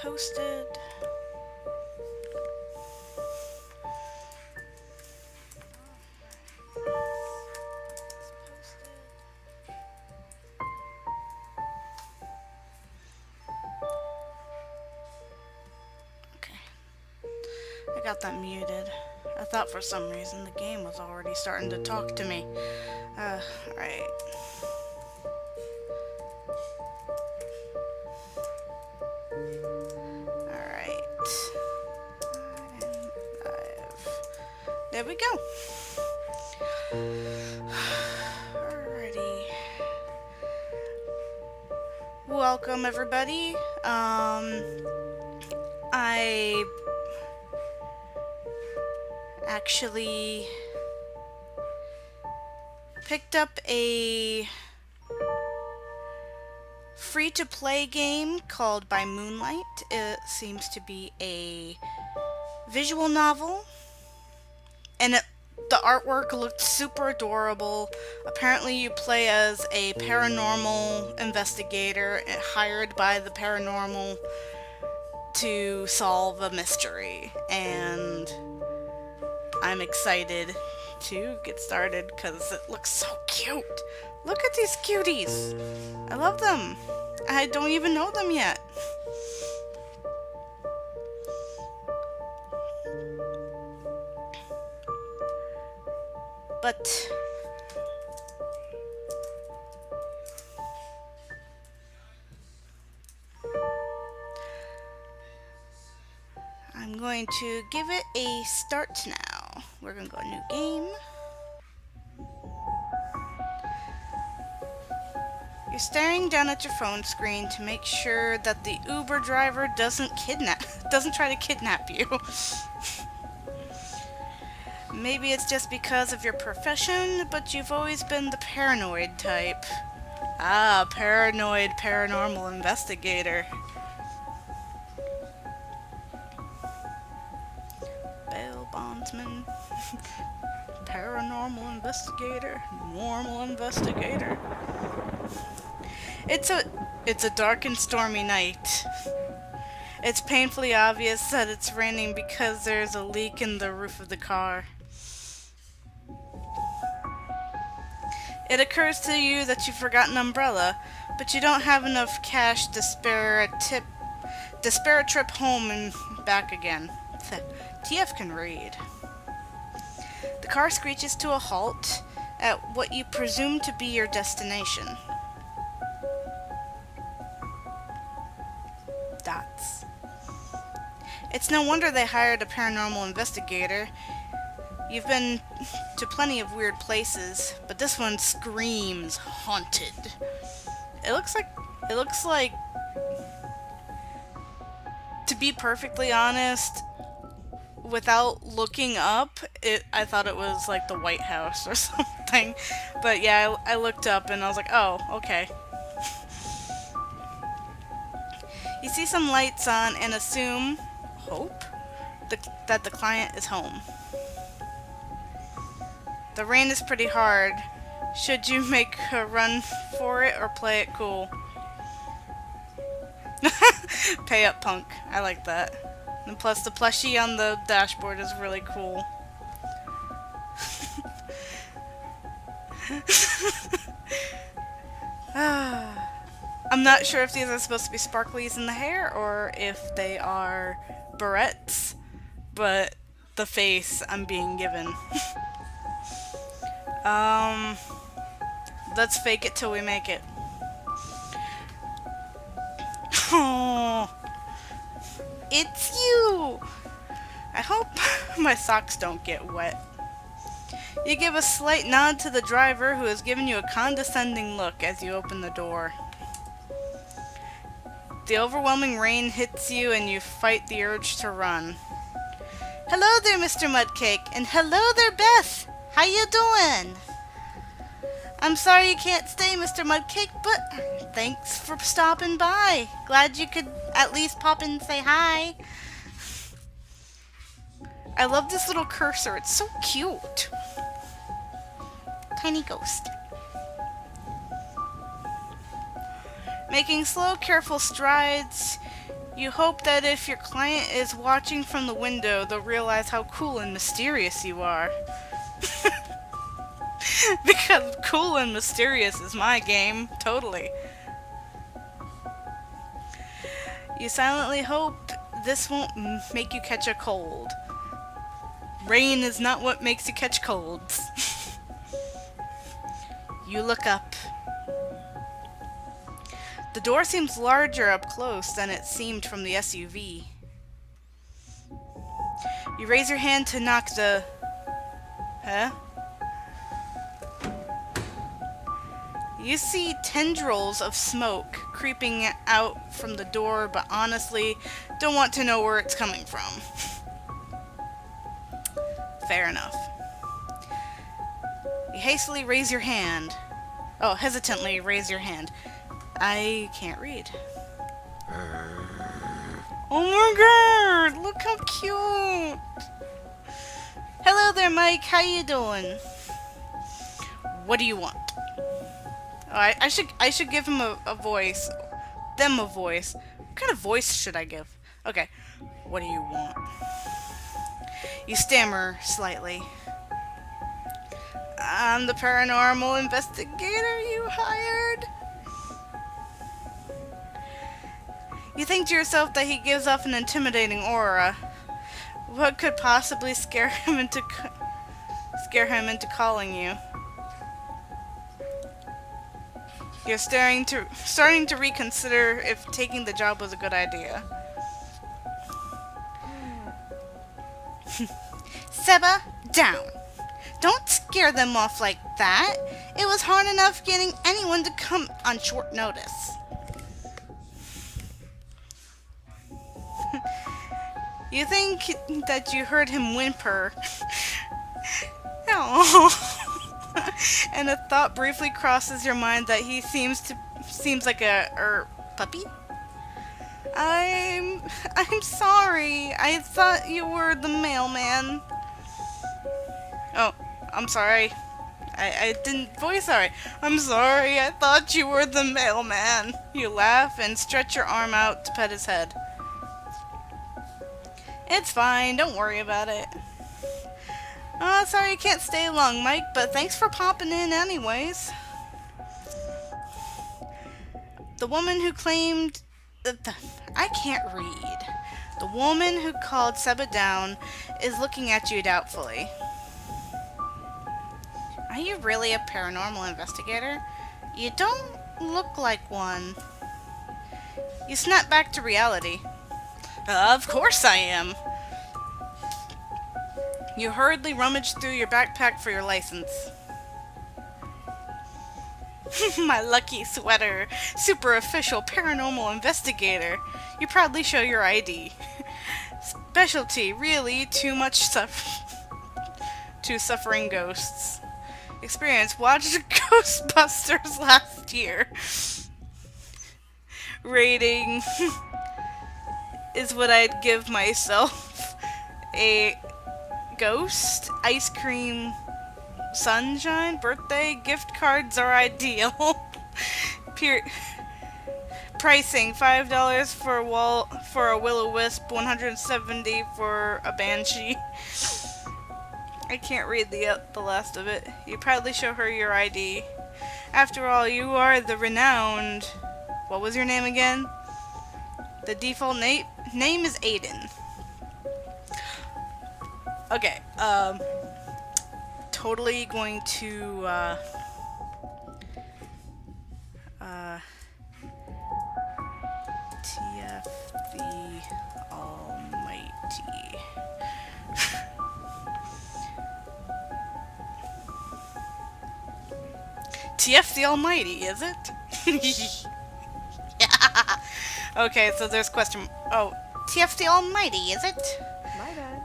posted. Okay. I got that muted. I thought for some reason the game was already starting to talk to me. Alright. Alright. And there we go. Alrighty. Welcome everybody. I actually picked up a free-to-play game called by Moonlight. It seems to be a visual novel, and the artwork looked super adorable. Apparently you play as a paranormal investigator hired by the paranormal to solve a mystery, and I'm excited to get started because it looks so cute. Look at these cuties. I love them. I don't even know them yet. But I'm going to give it a start now. We're going to go new game. You're staring down at your phone screen to make sure that the Uber driver doesn't try to kidnap you. Maybe it's just because of your profession, but you've always been the paranoid type. Ah, paranoid paranormal investigator. Bail bondsman. Paranormal investigator. Normal investigator. It's a dark and stormy night. It's painfully obvious that it's raining because there's a leak in the roof of the car. It occurs to you that you've forgotten an umbrella, but you don't have enough cash to spare a trip home and back again. TF can read. The car screeches to a halt at what you presume to be your destination. Dots. It's no wonder they hired a paranormal investigator. You've been to plenty of weird places, but this one screams haunted. It looks like, to be perfectly honest, without looking up, I thought it was like the White House or something. But yeah, I looked up and I was like, oh, okay. You see some lights on and hope, that the client is home. The rain is pretty hard. Should you make a run for it or play it cool? Pay up, punk. I like that. And plus the plushie on the dashboard is really cool. I'm not sure if these are supposed to be sparklies in the hair or if they are barrettes, but the face I'm being given. Let's fake it till we make it. Oh, it's you! I hope my socks don't get wet. You give a slight nod to the driver, who has given you a condescending look as you open the door. The overwhelming rain hits you and you fight the urge to run. Hello there, Mr. Mudcake, and hello there, Beth! How you doing? I'm sorry you can't stay, Mr. Mudcake, but thanks for stopping by. Glad you could at least pop in and say hi. I love this little cursor. It's so cute. Tiny ghost. Making slow, careful strides, You hope that if your client is watching from the window, they'll realize how cool and mysterious you are. Because cool and mysterious is my game, totally. You silently hope this won't make you catch a cold. Rain is not what makes you catch colds. You look up. The door seems larger up close than it seemed from the SUV. You raise your hand to knock the... Huh? You see tendrils of smoke creeping out from the door, but honestly, don't want to know where it's coming from. Fair enough. You hastily raise your hand. Oh, hesitantly raise your hand. I can't read. Oh my god! Look how cute! Hello there, Mike. How you doing? What do you want? Oh, I should give him a voice. Them a voice. What kind of voice should I give? Okay. What do you want? You stammer slightly. I'm the paranormal investigator you hired. You think to yourself that he gives off an intimidating aura. What could possibly scare him into calling you? You're starting to reconsider if taking the job was a good idea. Seba, down. Don't scare them off like that. It was hard enough getting anyone to come on short notice. You think that you heard him whimper. Oh. And a thought briefly crosses your mind that he seems like a puppy? I'm sorry. I thought you were the mailman. Oh, I'm sorry. I didn't voice sorry. I'm sorry. I thought you were the mailman. You laugh and stretch your arm out to pet his head. It's fine. Don't worry about it. Oh, sorry you can't stay long, Mike, but thanks for popping in anyways. The woman who claimed... I can't read. The woman who called Seba down is looking at you doubtfully. Are you really a paranormal investigator? You don't look like one. You snap back to reality. Of course I am. You hurriedly rummage through your backpack for your license. My lucky sweater. Super official paranormal investigator. You proudly show your ID. Specialty, really too much to suffering ghosts. Experience, watched Ghostbusters last year. Rating is what I'd give myself. A ghost, ice cream, sunshine, birthday, gift cards are ideal. Pricing, $5 for a will-o-wisp, $170 for a banshee. I can't read the last of it. You proudly show her your ID. After all, you are the renowned... What was your name again? The default name is Aiden. Okay, totally going to, TF the Almighty. TF the Almighty, is it? Yeah. Okay, so there's question. Oh, TF the Almighty, is it? My bad.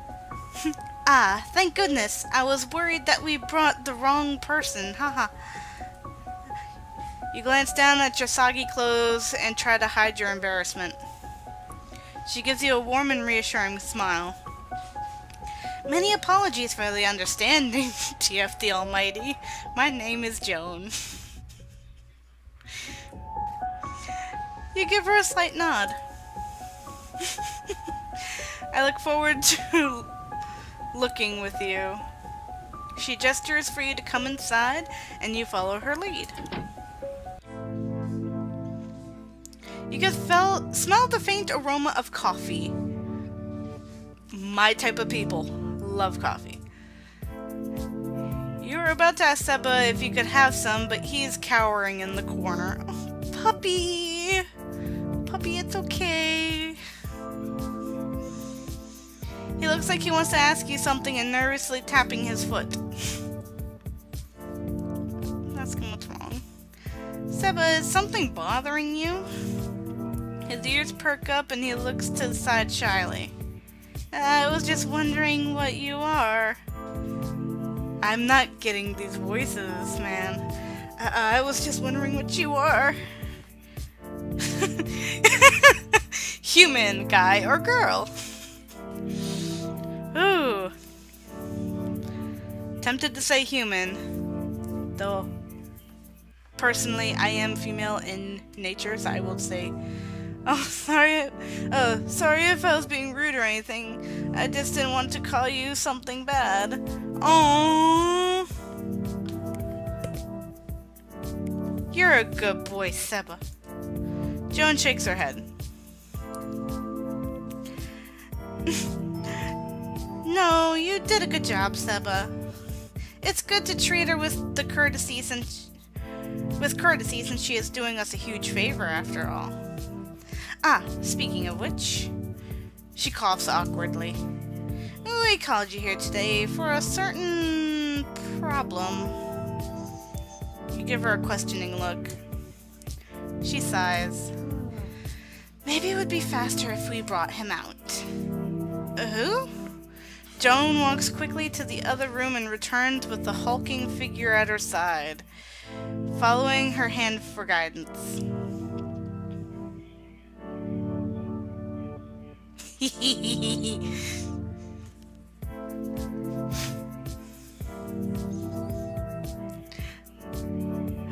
Ah, thank goodness. I was worried that we brought the wrong person. Haha. You glance down at your soggy clothes and try to hide your embarrassment. She gives you a warm and reassuring smile. Many apologies for the understanding, TF the Almighty. My name is Joan. You give her a slight nod. I look forward to looking with you. She gestures for you to come inside, and you follow her lead. You can smell the faint aroma of coffee. My type of people love coffee. You were about to ask Seba if you could have some, but he is cowering in the corner. Oh, puppy! Puppy, it's okay. He looks like he wants to ask you something and nervously tapping his foot. Ask him what's wrong. Seba, is something bothering you? His ears perk up and he looks to the side shyly. I was just wondering what you are. I'm not getting these voices, man. I was just wondering what you are. Human, guy, or girl? Ooh. Tempted to say human. Though, personally, I am female in nature, so I will say... Oh, sorry if I was being rude or anything. I just didn't want to call you something bad. Aww. You're a good boy, Seba. Joan shakes her head. No, you did a good job, Seba. It's good to treat her with courtesy since she is doing us a huge favor after all. Ah, speaking of which, she coughs awkwardly. We called you here today for a certain problem. You give her a questioning look. She sighs. Maybe it would be faster if we brought him out. Who? Joan walks quickly to the other room and returns with the hulking figure at her side, following her hand for guidance.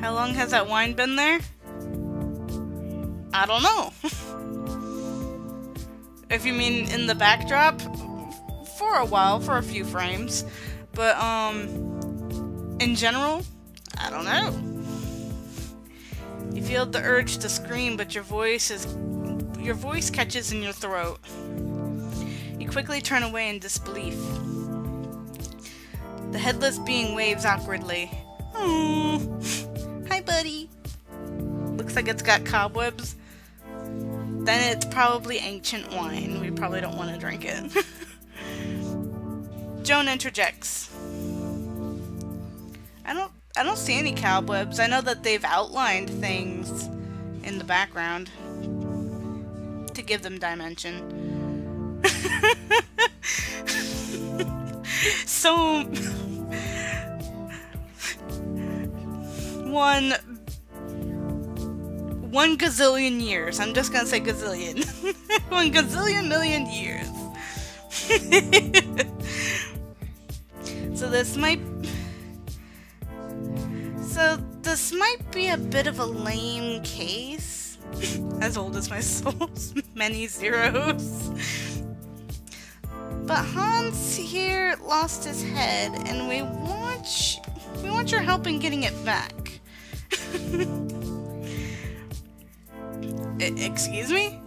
How long has that wine been there? I don't know. If you mean in the backdrop, for a while, for a few frames. But, in general, I don't know. You feel the urge to scream, but your voice catches in your throat. You quickly turn away in disbelief. The headless being waves awkwardly. Oh, hi, buddy. Looks like it's got cobwebs. Then it's probably ancient wine. We probably don't want to drink it. Joan interjects. I don't see any cobwebs. I know that they've outlined things in the background to give them dimension. So one gazillion years. I'm just gonna say gazillion. 1 gazillion million years. So this might be a bit of a lame case. As old as my soul, many zeros. But Hans here lost his head, and we want your help in getting it back. Excuse me?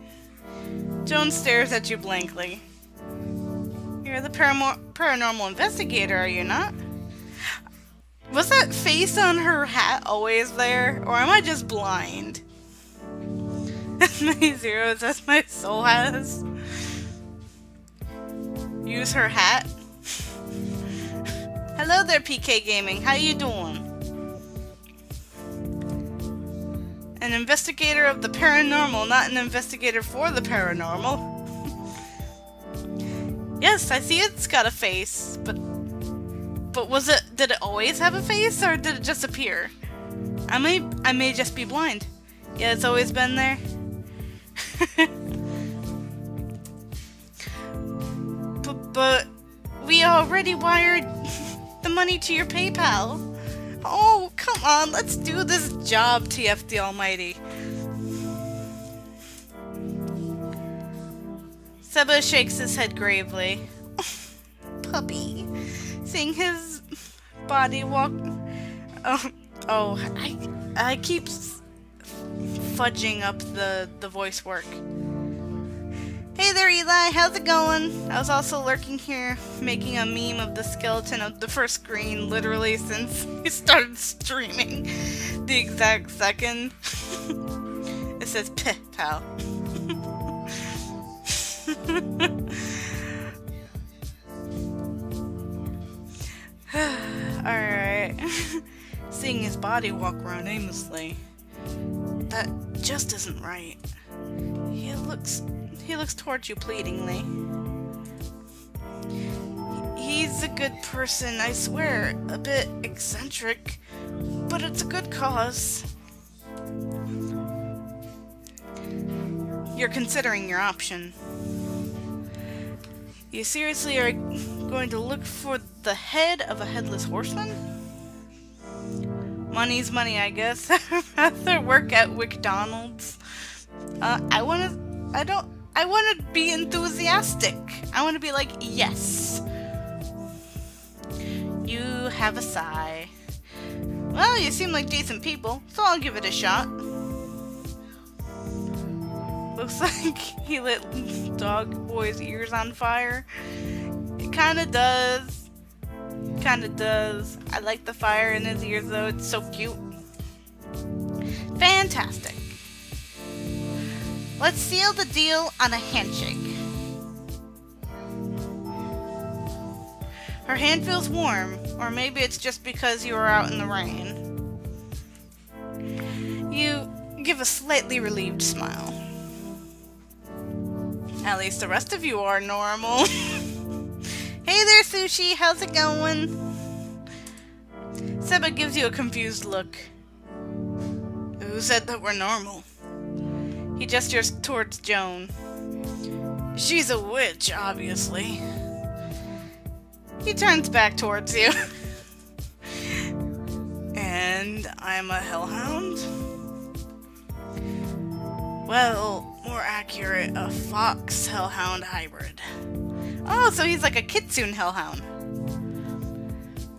Joan stares at you blankly. You're the paranormal investigator, are you not? Was that face on her hat always there, or am I just blind? As many zeros as my soul has. Use her hat. Hello there, PK Gaming. How you doing? An investigator of the paranormal, not an investigator for the paranormal. Yes, I see it's got a face, but did it always have a face, or did it just appear? I may just be blind. Yeah, it's always been there. But we already wired the money to your PayPal. Oh, come on, let's do this job, TF the Almighty. Seba shakes his head gravely. Puppy. Seeing his body walk... I keep fudging up the voice work. Hey there, Eli. How's it going? I was also lurking here, making a meme of the skeleton of the first screen, literally since he started streaming the exact second. It says, "Peh, pal." Alright. Seeing his body walk around aimlessly. That just isn't right. He looks towards you pleadingly. He's a good person, I swear. A bit eccentric, but it's a good cause. You're considering your option. You seriously are going to look for the head of a headless horseman? Money's money, I guess. I'd rather work at McDonald's. I want to be enthusiastic. I want to be like, yes. You have a sigh. Well, you seem like decent people, so I'll give it a shot. Looks like he lit Dog Boy's ears on fire. It kinda does. Kinda does. I like the fire in his ears though, it's so cute. Fantastic. Let's seal the deal on a handshake. Her hand feels warm, or maybe it's just because you are out in the rain. You give a slightly relieved smile. At least the rest of you are normal. Hey there, Sushi, how's it going? Seba gives you a confused look. Who said that we're normal? He gestures towards Joan. She's a witch, obviously. He turns back towards you. And I'm a hellhound? Well, more accurate, a fox hellhound hybrid. Oh, so he's like a kitsune hellhound.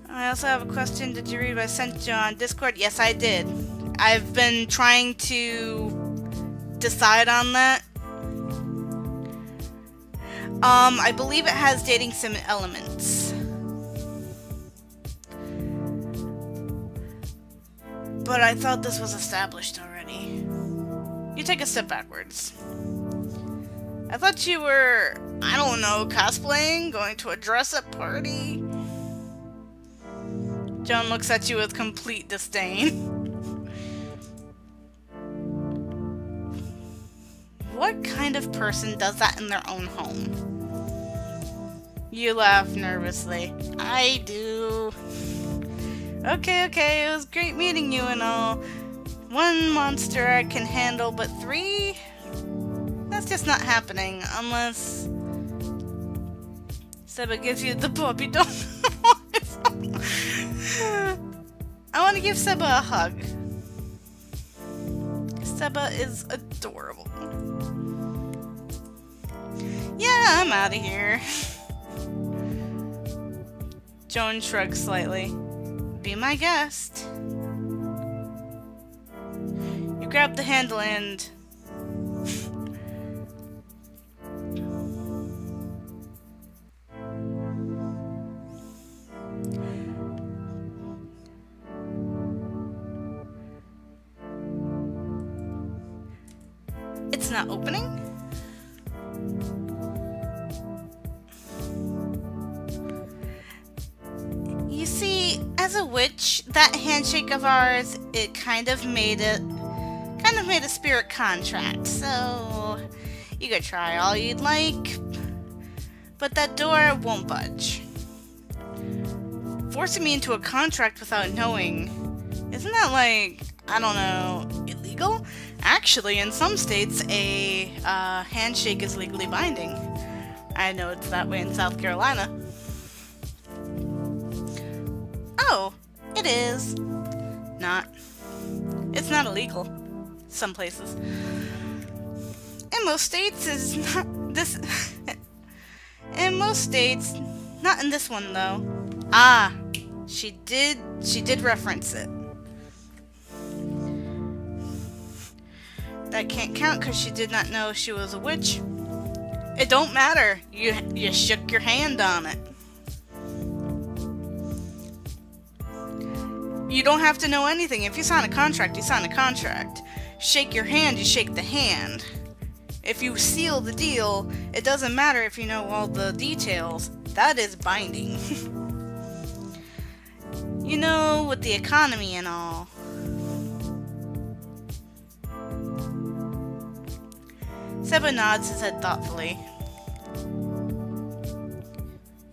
I also have a question. Did you read what I sent you on Discord? Yes, I did. I've been trying to decide on that. I believe it has dating sim elements. But I thought this was established already. You take a step backwards. I thought you were, I don't know, cosplaying, going to a dress-up party. Joan looks at you with complete disdain. What kind of person does that in their own home? You laugh nervously. I do. Okay, it was great meeting you and all. One monster I can handle, but three? That's just not happening, unless... Seba gives you the puppy dog. I want to give Seba a hug. Seba is adorable. Yeah, I'm out of here. Joan shrugs slightly. Be my guest. You grab the handle and... It's not opening? You see, as a witch, that handshake of ours, it kind of made a spirit contract, so you could try all you'd like, but that door won't budge. Forcing me into a contract without knowing, isn't that like, I don't know, illegal? Actually, in some states, a handshake is legally binding. I know it's that way in South Carolina. Oh, it is. Not. It's not illegal. Some places. In most states, it's This... in most states, not in this one though. Ah, she did reference it. That can't count because she did not know she was a witch. It don't matter. You shook your hand on it. You don't have to know anything. If you sign a contract, you sign a contract. Shake your hand, you shake the hand. If you seal the deal, it doesn't matter if you know all the details. That is binding. You know, with the economy and all. Seba nods his head thoughtfully.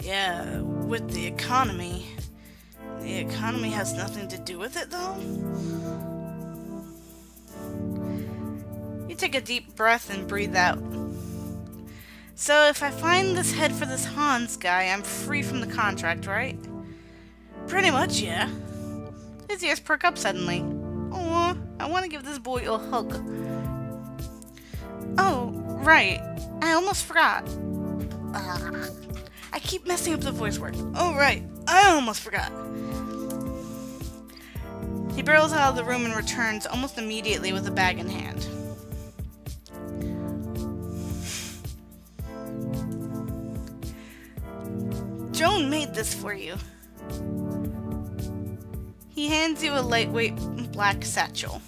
Yeah, with the economy. The economy has nothing to do with it, though? You take a deep breath and breathe out. So if I find this head for this Hans guy, I'm free from the contract, right? Pretty much, yeah. His ears perk up suddenly. Aw, I want to give this boy a hug. Oh, right. I almost forgot. I keep messing up the voice work. Oh, right. I almost forgot. He barrels out of the room and returns almost immediately with a bag in hand. Joan made this for you. He hands you a lightweight black satchel.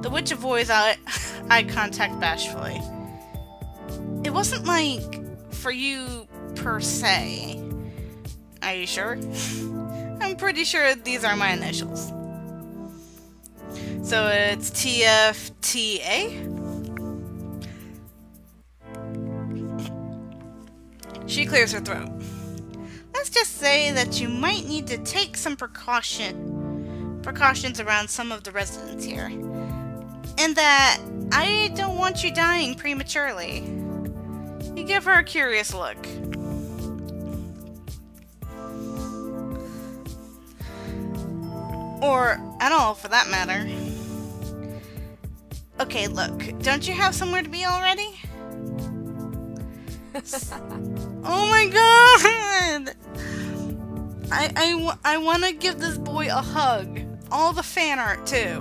The witch avoids eye contact bashfully. It wasn't like for you per se. Are you sure? I'm pretty sure these are my initials. So it's TFTA? She clears her throat. Let's just say that you might need to take some precautions around some of the residents here. And that I don't want you dying prematurely. You give her a curious look. Or at all, for that matter. Okay, look. Don't you have somewhere to be already? Oh my god! I want to give this boy a hug. All the fan art, too.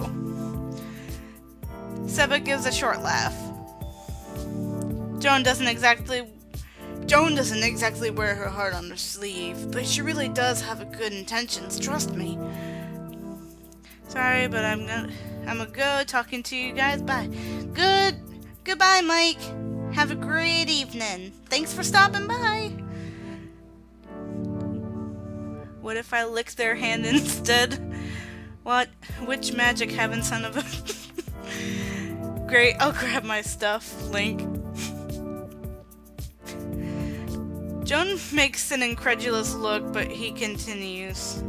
Seba gives a short laugh. Joan doesn't exactly wear her heart on her sleeve, but she really does have good intentions, trust me. Sorry, but I'm a go talking to you guys. Bye. Goodbye, Mike. Have a great evening. Thanks for stopping by. What if I lick their hand instead? What? Which magic heaven son of a... Great, I'll grab my stuff, Link. Joan makes an incredulous look, but he continues.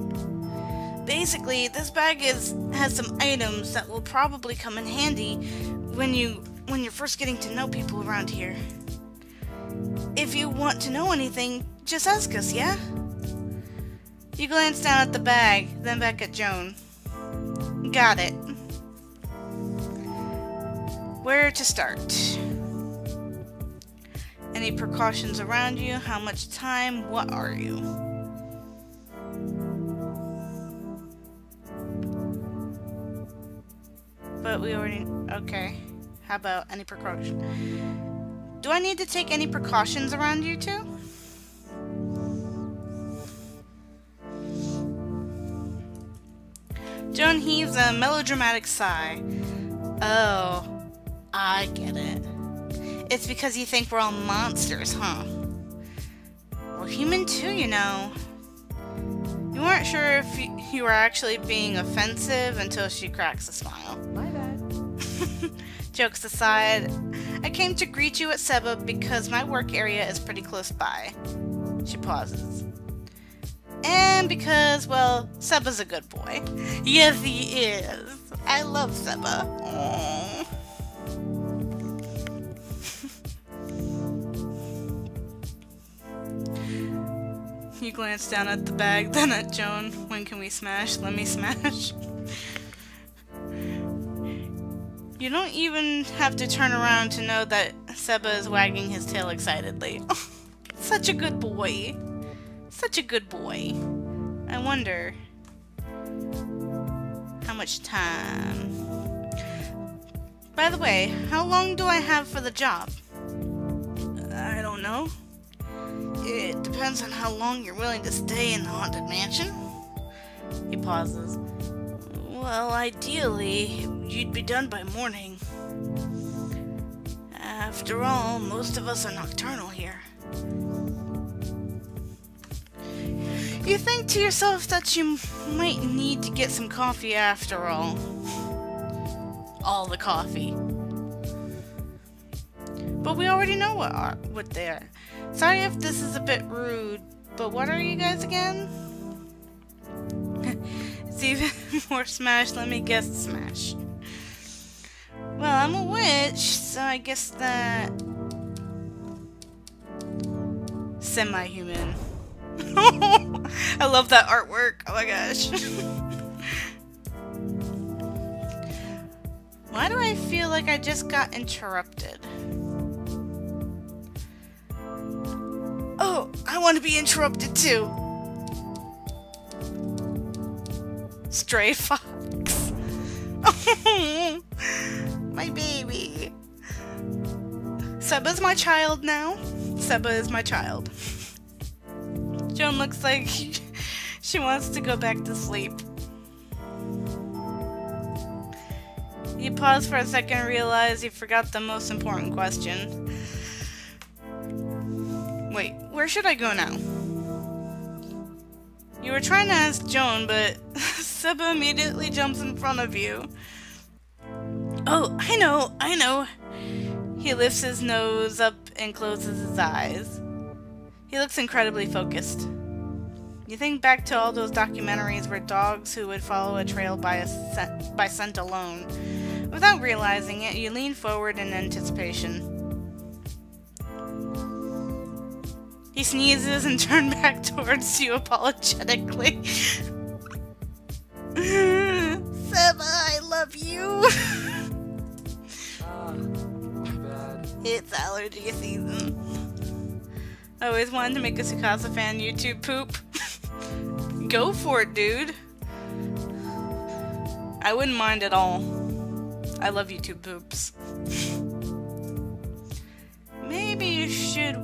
Basically, this bag has some items that will probably come in handy when you're first getting to know people around here. If you want to know anything, just ask us, yeah? You glance down at the bag, then back at Joan. Got it. Where to start? Any precautions around you? How much time? What are you? But we already... Okay. How about any precaution? Do I need to take any precautions around you two? Joan heaves a melodramatic sigh. Oh, I get it. It's because you think we're all monsters, huh? We're human too, you know. You weren't sure if you were actually being offensive until she cracks a smile. My bad. Jokes aside, I came to greet you at Seba because my work area is pretty close by. She pauses. And because, well, Seba's a good boy. Yes, he is. I love Seba. Aww. You glance down at the bag, then at Joan. When can we smash? Let me smash. You don't even have to turn around to know that Seba is wagging his tail excitedly. Such a good boy. Such a good boy. I wonder how much time. By the way, how long do I have for the job? I don't know. It depends on how long you're willing to stay in the Haunted Mansion. He pauses. Well, ideally, you'd be done by morning. After all, most of us are nocturnal here. You think to yourself that you might need to get some coffee after all. All the coffee. But we already know what they are. Sorry if this is a bit rude, but what are you guys again? It's even more Smash. Let me guess Smash. Well, I'm a witch, so I guess that... Semi-human. I love that artwork. Oh my gosh. Why do I feel like I just got interrupted? Oh, I want to be interrupted too. Stray fox. Oh, my baby. Seba's my child now. Seba is my child. Joan looks like she wants to go back to sleep. You pause for a second and realize you forgot the most important question. Wait, where should I go now? You were trying to ask Joan, but Seba immediately jumps in front of you. Oh, I know. He lifts his nose up and closes his eyes. He looks incredibly focused. You think back to all those documentaries where dogs who would follow a trail by scent alone. Without realizing it, you lean forward in anticipation. He sneezes and turns back towards you apologetically. Seba, I love you. My bad. It's allergy season. I always wanted to make a Tsukasa fan YouTube poop. Go for it, dude. I wouldn't mind at all. I love YouTube poops. Maybe you should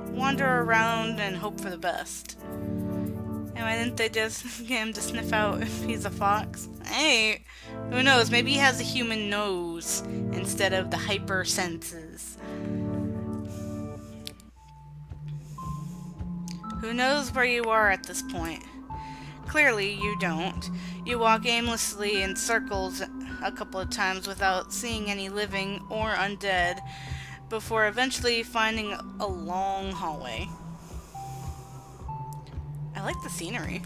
wander around and hope for the best. And why didn't they just get him to sniff out if he's a fox? Hey, who knows? Maybe he has a human nose instead of the hyper senses. Who knows where you are at this point? Clearly, you don't. You walk aimlessly in circles a couple of times without seeing any living or undead, before eventually finding a long hallway. I like the scenery.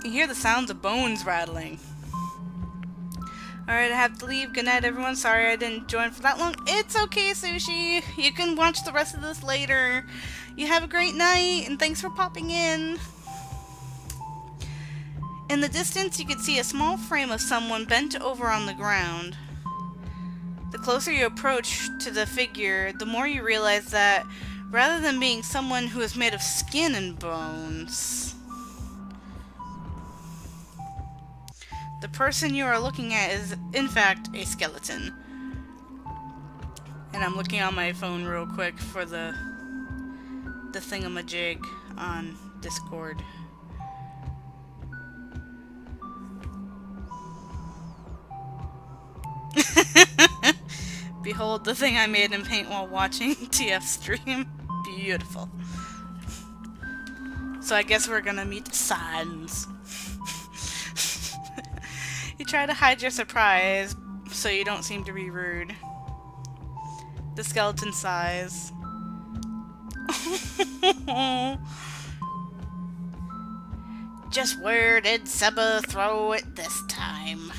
You hear the sounds of bones rattling. Alright, I have to leave. Good night, everyone. Sorry I didn't join for that long. It's okay, Sushi. You can watch the rest of this later. You have a great night, and thanks for popping in. In the distance, you could see a small frame of someone bent over on the ground. The closer you approach to the figure, the more you realize that, rather than being someone who is made of skin and bones, the person you are looking at is, in fact, a skeleton. And I'm looking on my phone real quick for the thingamajig on Discord. Behold the thing I made in Paint while watching TF stream. Beautiful. So I guess we're gonna meet Sans. You try to hide your surprise so you don't seem to be rude. The skeleton sighs. Just where did Seba throw it this time?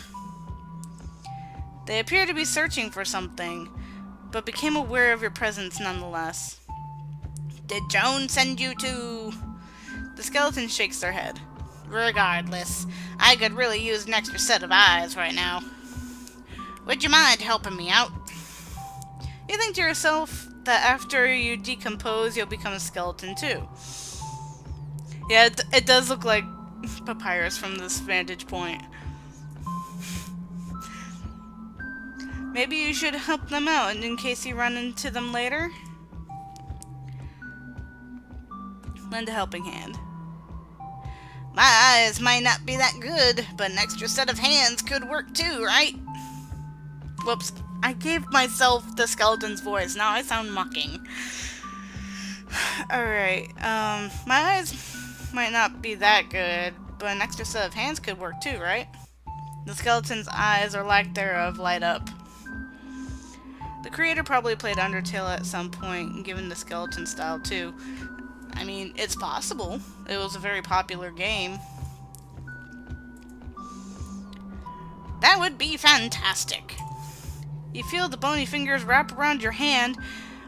They appear to be searching for something, but became aware of your presence nonetheless. Did Joan send you to... The skeleton shakes their head. Regardless, I could really use an extra set of eyes right now. Would you mind helping me out? You think to yourself that after you decompose, you'll become a skeleton too. Yeah, it does look like Papyrus from this vantage point. Maybe you should help them out in case you run into them later. Lend a helping hand. My eyes might not be that good, but an extra set of hands could work too, right? Whoops. I gave myself the skeleton's voice. Now I sound mocking. Alright, my eyes might not be that good, but an extra set of hands could work too, right? The skeleton's eyes, or lack thereof, light up. The creator probably played Undertale at some point, given the skeleton style too. I mean, it's possible. It was a very popular game. That would be fantastic. You feel the bony fingers wrap around your hand,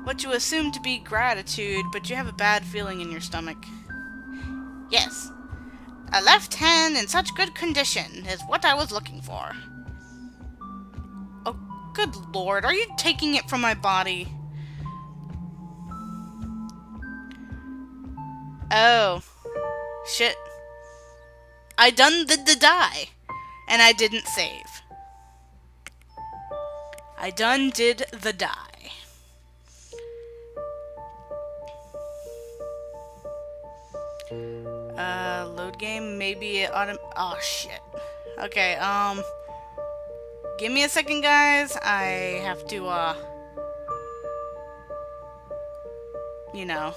what you assume to be gratitude, but you have a bad feeling in your stomach. Yes. A left hand in such good condition is what I was looking for. Oh, good lord, are you taking it from my body? Oh. Shit. I done the die. And I didn't save. I done did the die. Load game, maybe it oh shit. Okay, give me a second, guys. I have to, you know,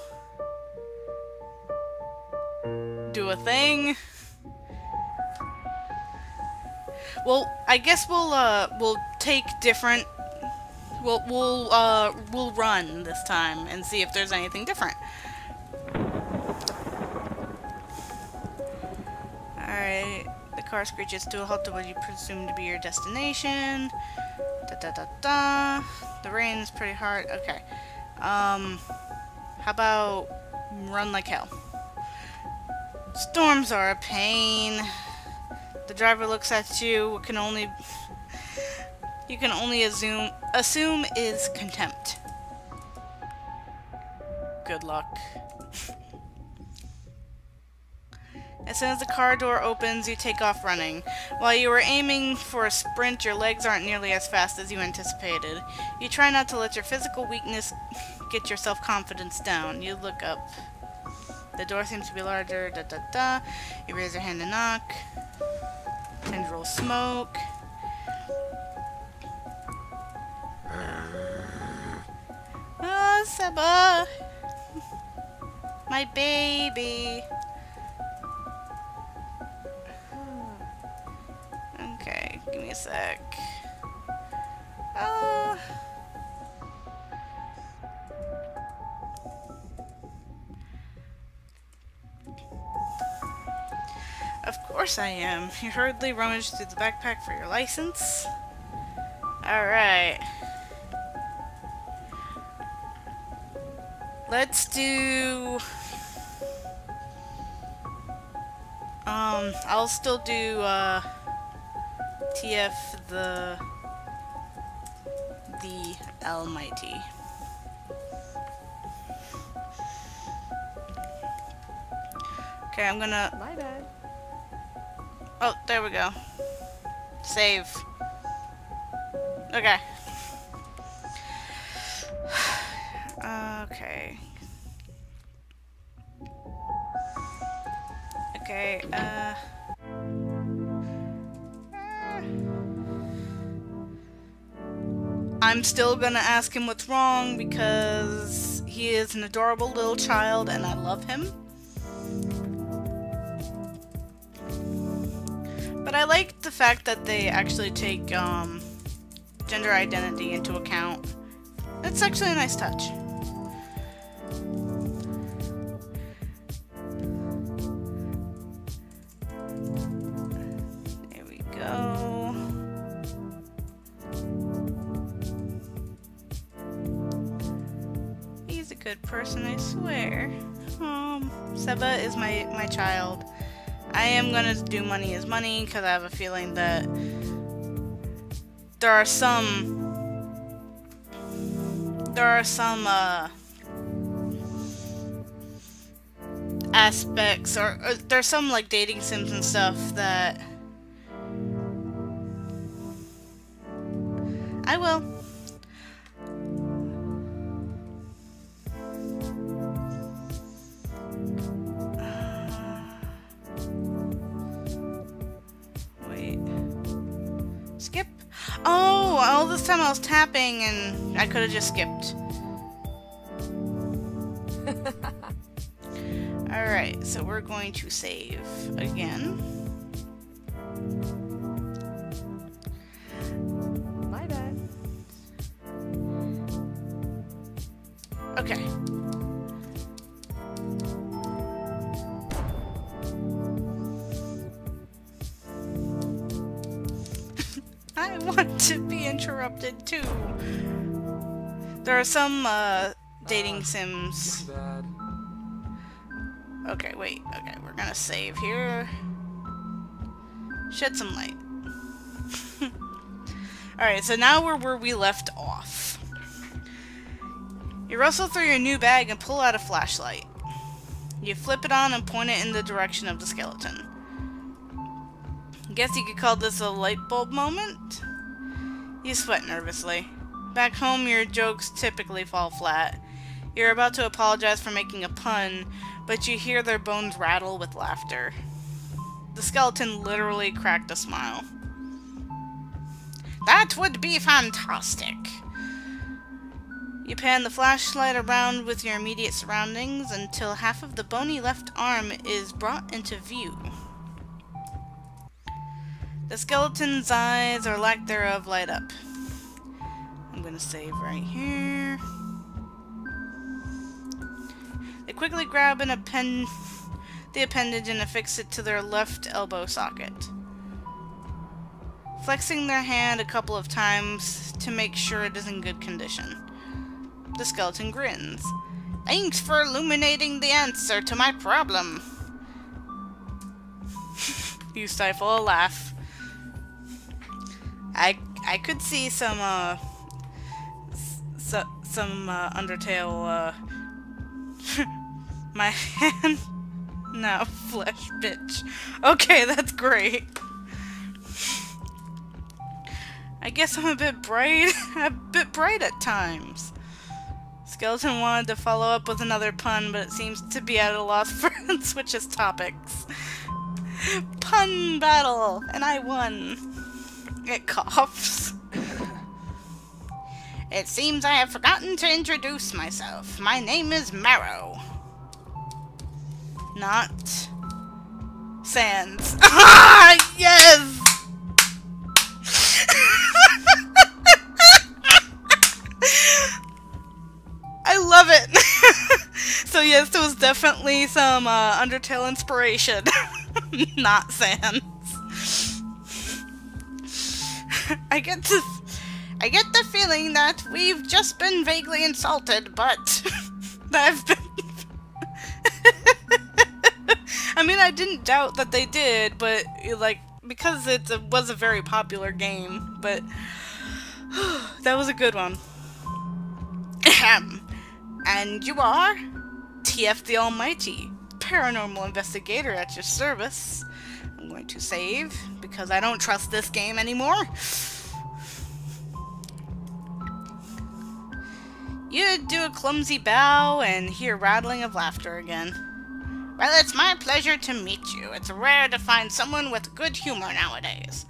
do a thing. Well, I guess we'll take different. We'll run this time and see if there's anything different. Alright, the car screeches to a halt to what you presume to be your destination. Da da da da. The rain is pretty hard. Okay. How about run like hell? Storms are a pain. The driver looks at you. You can only assume is contempt. Good luck. As soon as the car door opens, you take off running. While you were aiming for a sprint, your legs aren't nearly as fast as you anticipated. You try not to let your physical weakness get your self-confidence down. You look up. The door seems to be larger. Da da da. You raise your hand to knock. Tendril smoke. Oh, Seba! My baby! Okay, give me a sec. Of course I am. You hurriedly rummaged through the backpack for your license. Alright. Let's do... I'll still do, TF the Almighty. Okay, I'm gonna... My bad. Oh, there we go. Save. Okay. Okay. Okay, I'm still gonna ask him what's wrong because he is an adorable little child and I love him. But I like the fact that they actually take gender identity into account. It's actually a nice touch. There we go. He's a good person, I swear. Seba is my child. I am gonna do money is money because I have a feeling that there are some aspects, or there's some like dating sims and stuff that I will. Wait. Skip? Oh, all this time I was tapping and I could have just skipped. Alright, so we're going to save again. My bad. Okay. I want to be interrupted too. There are some dating sims. Bad. Okay, wait. Okay, we're gonna save here. Shed some light. Alright, so now we're where we left off. You rustle through your new bag and pull out a flashlight. You flip it on and point it in the direction of the skeleton. Guess you could call this a light bulb moment? You sweat nervously. Back home, your jokes typically fall flat. You're about to apologize for making a pun, but you hear their bones rattle with laughter. The skeleton literally cracked a smile. That would be fantastic! You pan the flashlight around with your immediate surroundings until half of the bony left arm is brought into view. The skeleton's eyes, or lack thereof, light up. I'm gonna save right here. They quickly grab the appendage and affix it to their left elbow socket. Flexing their hand a couple of times to make sure it is in good condition. The skeleton grins. Thanks for illuminating the answer to my problem. You stifle a laugh. I could see some Undertale my hand now flesh bitch. Okay, that's great. I guess I'm a bit bright at times. Skeleton wanted to follow up with another pun, but it seems to be at a loss for and switches topics. Pun battle, and I won. It coughs. It seems I have forgotten to introduce myself. My name is Marrow. Not Sans. Ah, yes! I love it! So yes, there was definitely some Undertale inspiration. Not Sans. I get the feeling that we've just been vaguely insulted, but I've been... I mean, I didn't doubt that they did, but, like, because it was a very popular game, but that was a good one. Ahem. And you are? TF the Almighty, paranormal investigator at your service. I'm going to save, because I don't trust this game anymore. You do a clumsy bow and hear rattling of laughter again. Well, it's my pleasure to meet you. It's rare to find someone with good humor nowadays.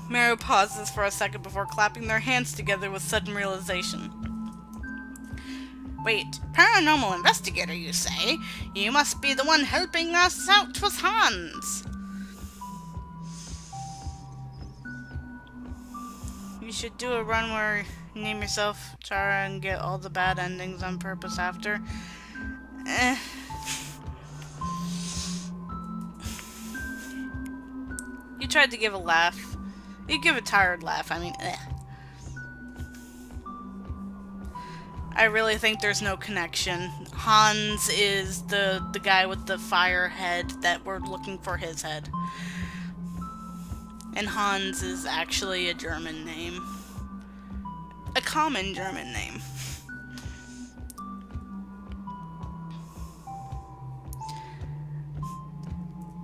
Marrow pauses for a second before clapping their hands together with sudden realization. Wait, paranormal investigator, you say? You must be the one helping us out with Hans. You should do a run where you name yourself Chara and get all the bad endings on purpose after. You tried to give a laugh. You give a tired laugh, I mean, I really think there's no connection. Hans is the guy with the fire head that we're looking for his head. And Hans is actually a German name. A common German name.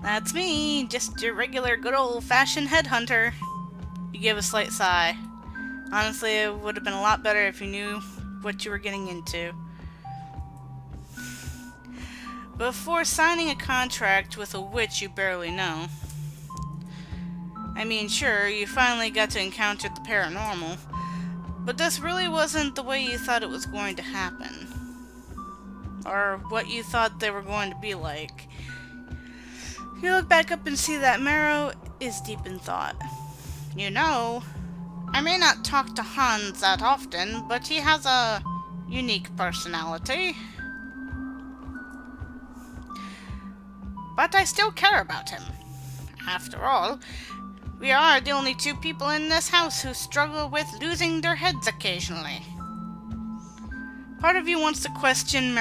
That's me, just your regular good old-fashioned headhunter. You give a slight sigh. Honestly, it would have been a lot better if you knew what you were getting into. Before signing a contract with a witch you barely know. I mean, sure, you finally got to encounter the paranormal, but this really wasn't the way you thought it was going to happen. Or what you thought they were going to be like. You look back up and see that Marrow is deep in thought. You know, I may not talk to Hans that often, but he has a unique personality. But I still care about him. After all, we are the only two people in this house who struggle with losing their heads occasionally. Part of you wants to question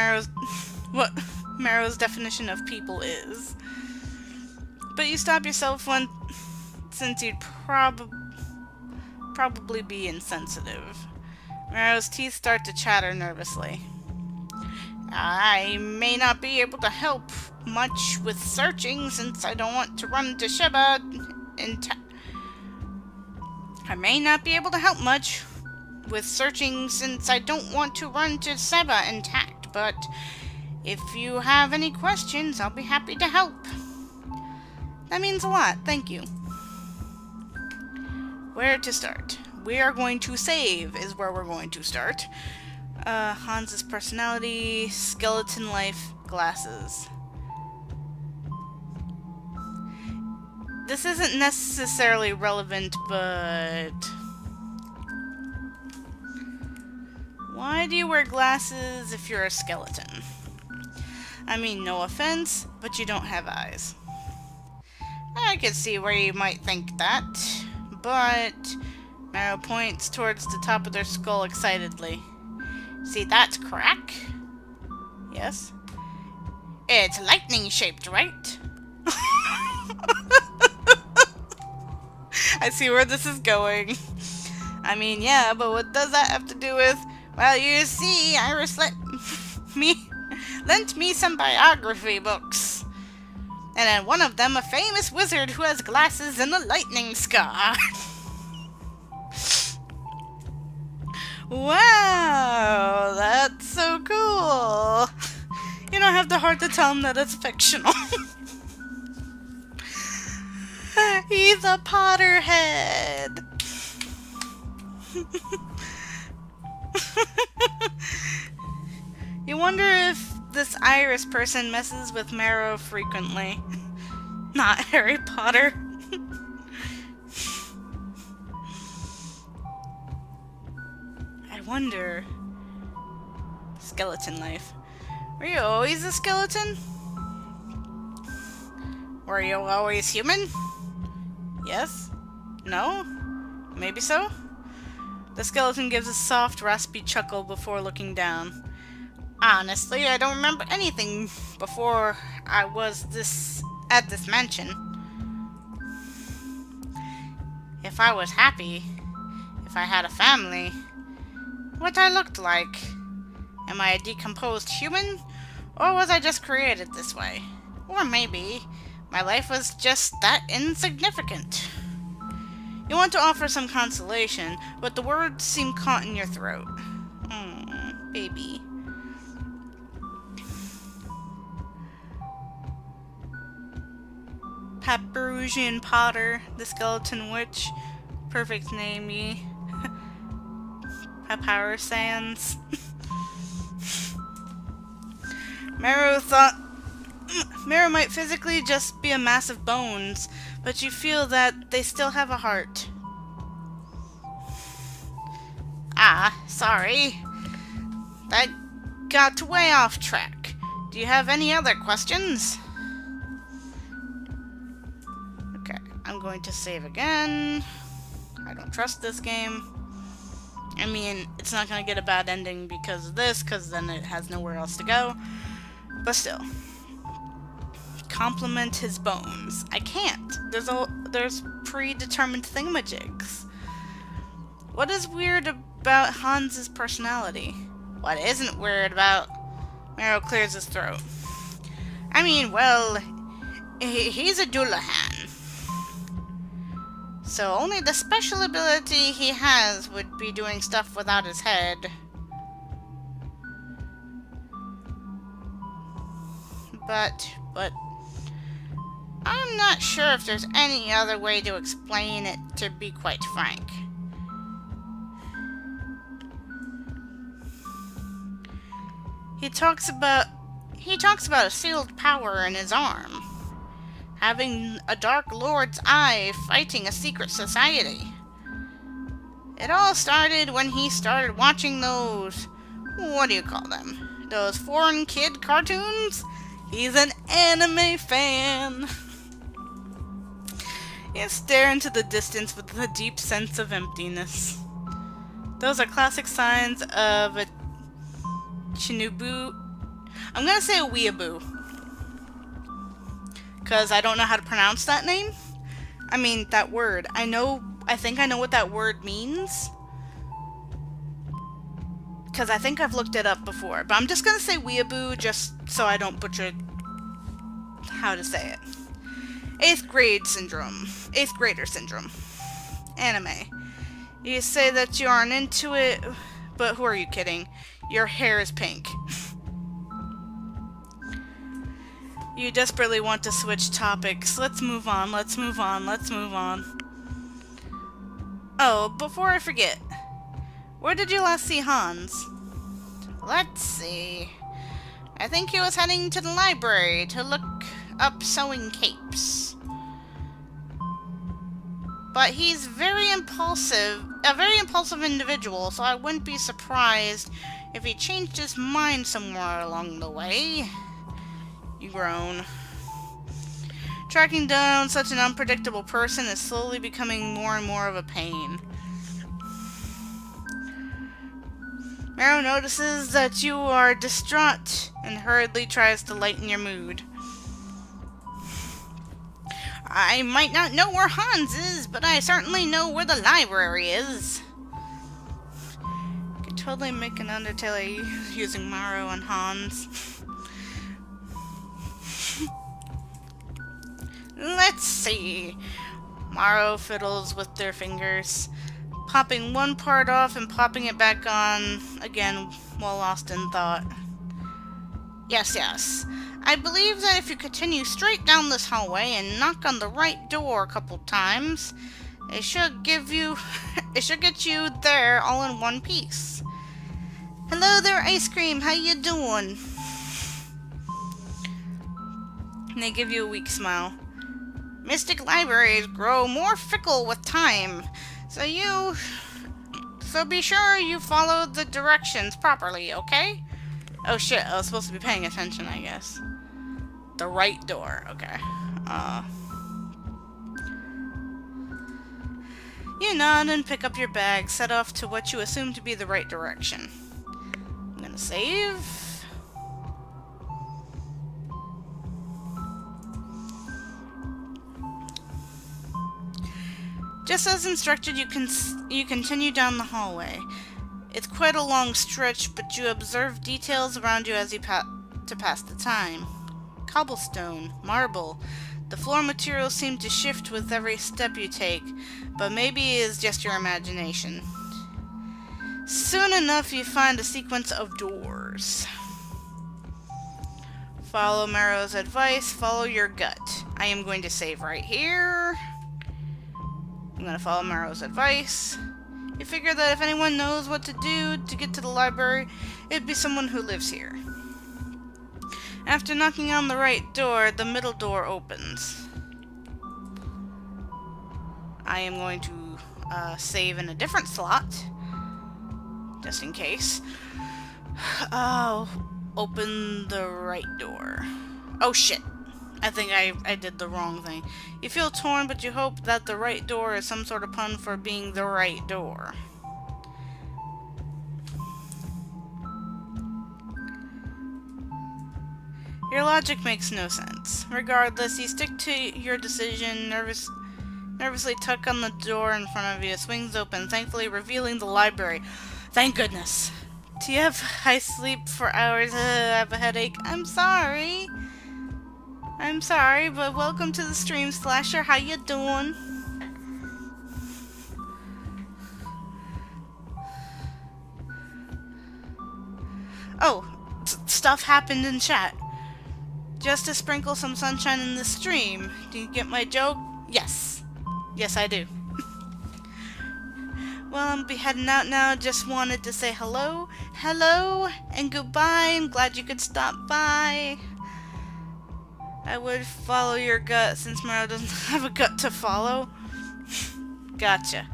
what Marrow's definition of people is. But you stop yourself since you'd probably be insensitive. Marrow's teeth start to chatter nervously. I may not be able to help much with searching since I don't want to run to Sheba intact. But if you have any questions, I'll be happy to help. That means a lot, thank you. Where to start? We are going to save, is where we're going to start. Hans's personality, skeleton life, glasses. This isn't necessarily relevant, but... Why do you wear glasses if you're a skeleton? I mean, no offense, but you don't have eyes. I could see where you might think that, but... Marrow points towards the top of their skull excitedly. See that crack? Yes? It's lightning-shaped, right? I see where this is going. I mean, yeah, but what does that have to do with... Well, you see, Iris lent me some biography books. And in one of them, a famous wizard who has glasses and a lightning scar. Wow, that's so cool. You don't have the heart to tell him that it's fictional. He's a Potterhead. You wonder if this Iris person messes with Marrow frequently. Not Harry Potter. I wonder... Skeleton life. Were you always a skeleton? Were you always human? Yes? No? Maybe so? The skeleton gives a soft, raspy chuckle before looking down. Honestly, I don't remember anything before I was at this mansion. If I was happy, if I had a family, what I looked like. Am I a decomposed human? Or was I just created this way? Or maybe my life was just that insignificant. You want to offer some consolation, but the words seem caught in your throat. Baby. Papyrusian Potter, the skeleton witch. Perfect name, ye. Papyrus Sands. Marrow thought Marrow might physically just be a mass of bones, but you feel that they still have a heart. Ah, sorry. That got way off track. Do you have any other questions? Okay, I'm going to save again. I don't trust this game. I mean, it's not going to get a bad ending because of this, because then it has nowhere else to go. But still. complement his bones. I can't. There's predetermined thingamajigs. What is weird about Hans's personality? What isn't weird about... Marrow clears his throat. I mean, well, he's a Dullahan. So only the special ability he has would be doing stuff without his head. But I'm not sure if there's any other way to explain it, to be quite frank. He talks about a sealed power in his arm. Having a Dark Lord's eye fighting a secret society. It all started when he started watching those... what do you call them? Those foreign kid cartoons? He's an anime fan. You stare into the distance with a deep sense of emptiness. Those are classic signs of a Chinubu. I'm gonna say a weeaboo. Because I don't know how to pronounce that name. I mean, that word. I think I know what that word means. Because I think I've looked it up before. But I'm just gonna say weeaboo just so I don't butcher how to say it. 8th grader syndrome. Anime. You say that you aren't into it, but who are you kidding? Your hair is pink. You desperately want to switch topics. Let's move on. Oh, before I forget. Where did you last see Hans? Let's see. I think he was heading to the library to look up sewing capes. But he's a very impulsive individual, so I wouldn't be surprised if he changed his mind somewhere along the way. You groan. Tracking down such an unpredictable person is slowly becoming more and more of a pain. Marrow notices that you are distraught and hurriedly tries to lighten your mood. I might not know where Hans is, but I certainly know where the library is. Could totally make an Undertale using Marrow and Hans. Let's see. Marrow fiddles with their fingers, popping one part off and popping it back on again while lost in thought. Yes. I believe that if you continue straight down this hallway and knock on the right door a couple times, it should get you there all in one piece. Hello there, ice cream. How you doing? And they give you a weak smile. Mystic libraries grow more fickle with time, so be sure you follow the directions properly, okay? Oh shit, I was supposed to be paying attention, I guess. The right door, okay. You nod and pick up your bag, set off to what you assume to be the right direction. I'm gonna save. Just as instructed, you continue down the hallway. It's quite a long stretch, but you observe details around you as you pass the time. Cobblestone, marble. The floor materials seem to shift with every step you take, but maybe it is just your imagination. Soon enough, you find a sequence of doors. Follow Marrow's advice, follow your gut. I am going to save right here. I'm going to follow Marrow's advice. You figure that if anyone knows what to do to get to the library, it'd be someone who lives here. After knocking on the right door, the middle door opens. I am going to save in a different slot, just in case. Oh, open the right door. Oh shit. I think I did the wrong thing. You feel torn, but you hope that the right door is some sort of pun for being the right door. Your logic makes no sense. Regardless, you stick to your decision, nervously tuck on the door in front of you. It swings open, thankfully revealing the library. Thank goodness. Do you have high sleep for hours? I have a headache. I'm sorry, but welcome to the stream, Slasher. How you doing? Oh, stuff happened in chat. Just to sprinkle some sunshine in the stream. Do you get my joke? Yes. Yes, I do. Well, I'll be heading out now. Just wanted to say hello, and goodbye. I'm glad you could stop by. I would follow your gut since Mario doesn't have a gut to follow. Gotcha.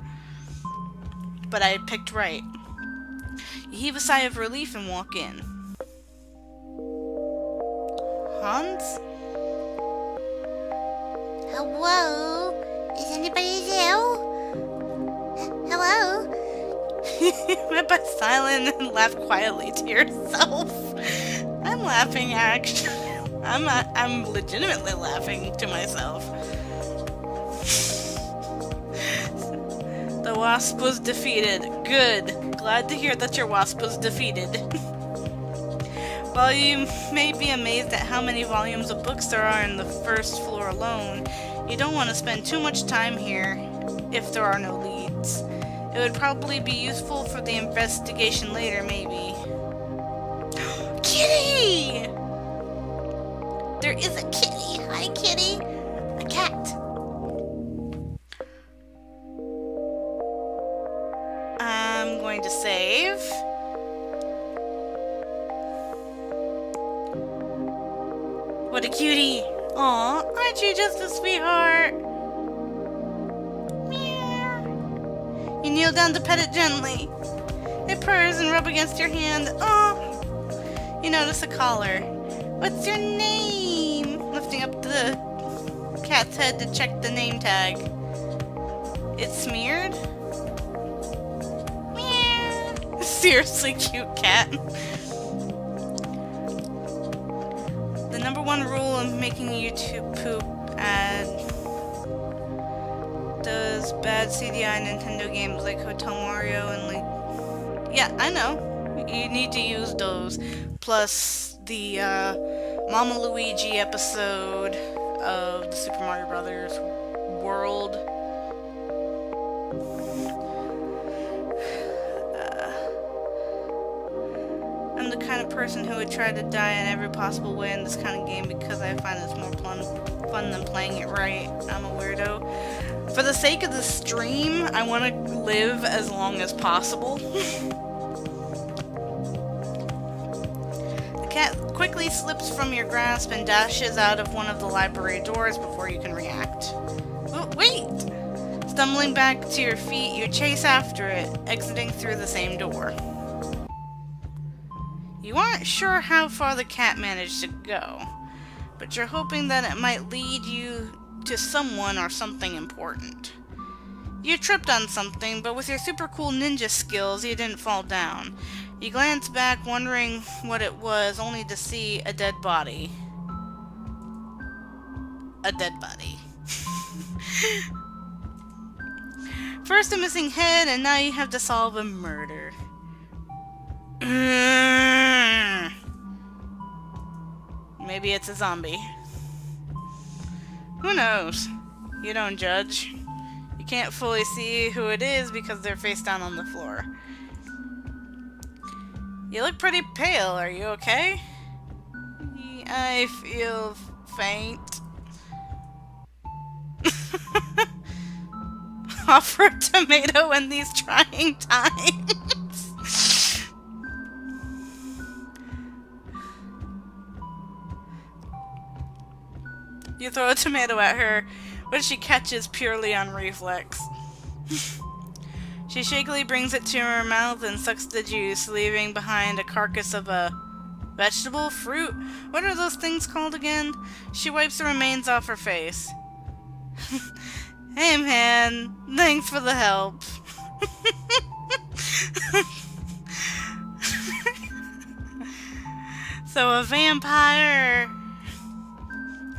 But I picked right. You heave a sigh of relief and walk in. Hans? Hello? Is anybody there? Hello? You went by silent and laughed quietly to yourself. I'm laughing, actually. I'm legitimately laughing to myself. The wasp was defeated. Good. Glad to hear that your wasp was defeated. While you may be amazed at how many volumes of books there are in the first floor alone, you don't want to spend too much time here if there are no leads. It would probably be useful for the investigation later, maybe. Kitty! There is a kitty. Hi, kitty. A cat. I'm going to save. What a cutie! Aw, aren't you just a sweetheart? Meow. You kneel down to pet it gently. It purrs and rubs against your hand. Oh! You notice a collar. What's your name? Lifting up the cat's head to check the name tag. It's smeared? Meow. Seriously cute cat. The number one rule of making a YouTube poop ad. Does bad CDI Nintendo games like Hotel Mario and like... Yeah, I know. You need to use those. Plus the Mama Luigi episode of the Super Mario Brothers world. I'm the kind of person who would try to die in every possible way in this kind of game because I find it's more fun than playing it right. I'm a weirdo. For the sake of the stream, I want to live as long as possible. The cat quickly slips from your grasp and dashes out of one of the library doors before you can react. Oh, wait! Stumbling back to your feet, you chase after it, exiting through the same door. You aren't sure how far the cat managed to go, but you're hoping that it might lead you to someone or something important. You tripped on something, but with your super cool ninja skills, you didn't fall down. You glance back, wondering what it was, only to see a dead body. A dead body. First a missing head, and now you have to solve a murder. Maybe it's a zombie. Who knows? You don't judge. You can't fully see who it is because they're face down on the floor. You look pretty pale. Are you okay? I feel faint. Offer a tomato in these trying times. You throw a tomato at her, which she catches purely on reflex. She shakily brings it to her mouth and sucks the juice, leaving behind a carcass of a vegetable, fruit. What are those things called again? She wipes the remains off her face. Hey man, thanks for the help. So a vampire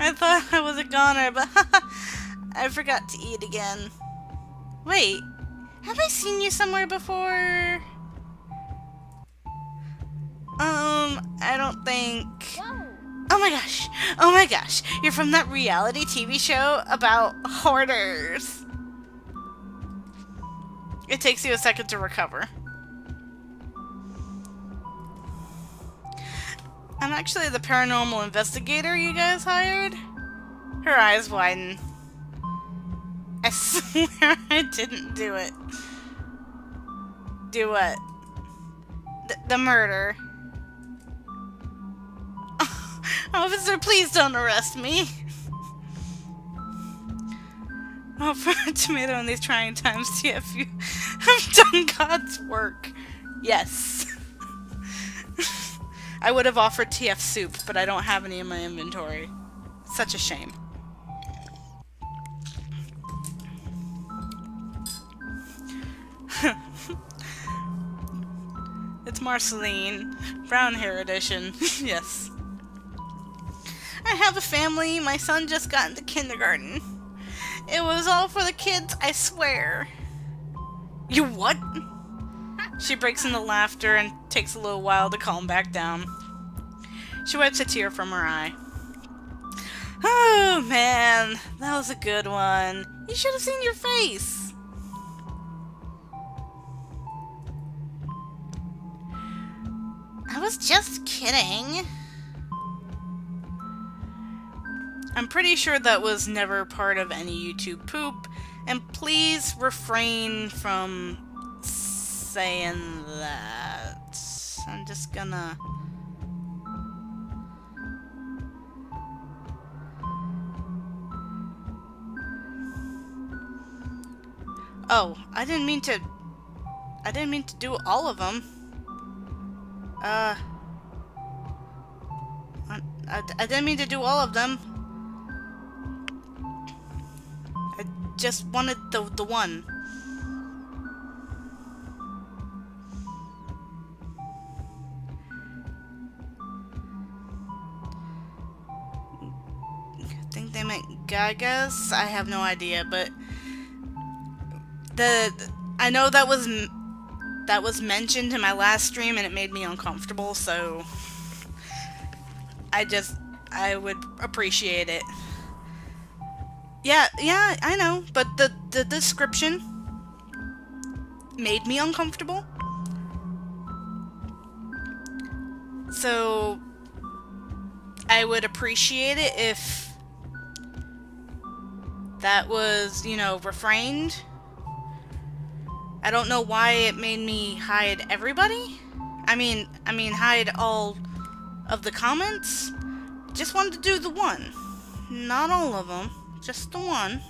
I thought I was a goner, but I forgot to eat again. Wait, have I seen you somewhere before? I don't think... Oh my gosh! Oh my gosh! You're from that reality TV show about hoarders! It takes you a second to recover. I'm actually the paranormal investigator you guys hired. Her eyes widen. I swear I didn't do it. Do what? The murder. Officer, please don't arrest me. Oh, for a tomato in these trying times, TFU. I've done God's work. Yes. I would have offered TF soup, but I don't have any in my inventory. Such a shame. It's Marceline. Brown hair edition. Yes. I have a family. My son just got into kindergarten. It was all for the kids, I swear. You what? She breaks into laughter and takes a little while to calm back down. She wipes a tear from her eye. Oh, man. That was a good one. You should have seen your face. I was just kidding. I'm pretty sure that was never part of any YouTube poop, and please refrain from saying that. I'm just gonna... Oh, I didn't mean to do all of them. I didn't mean to do all of them. I just wanted the one. I think they meant Gagas. I have no idea, but I know that was mentioned in my last stream and it made me uncomfortable, so I would appreciate it. Yeah, I know, but the description made me uncomfortable. So I would appreciate it if that was, you know, refrained. I don't know why it made me hide everybody. I mean hide all of the comments. Just wanted to do the one. Not all of them. Just the one.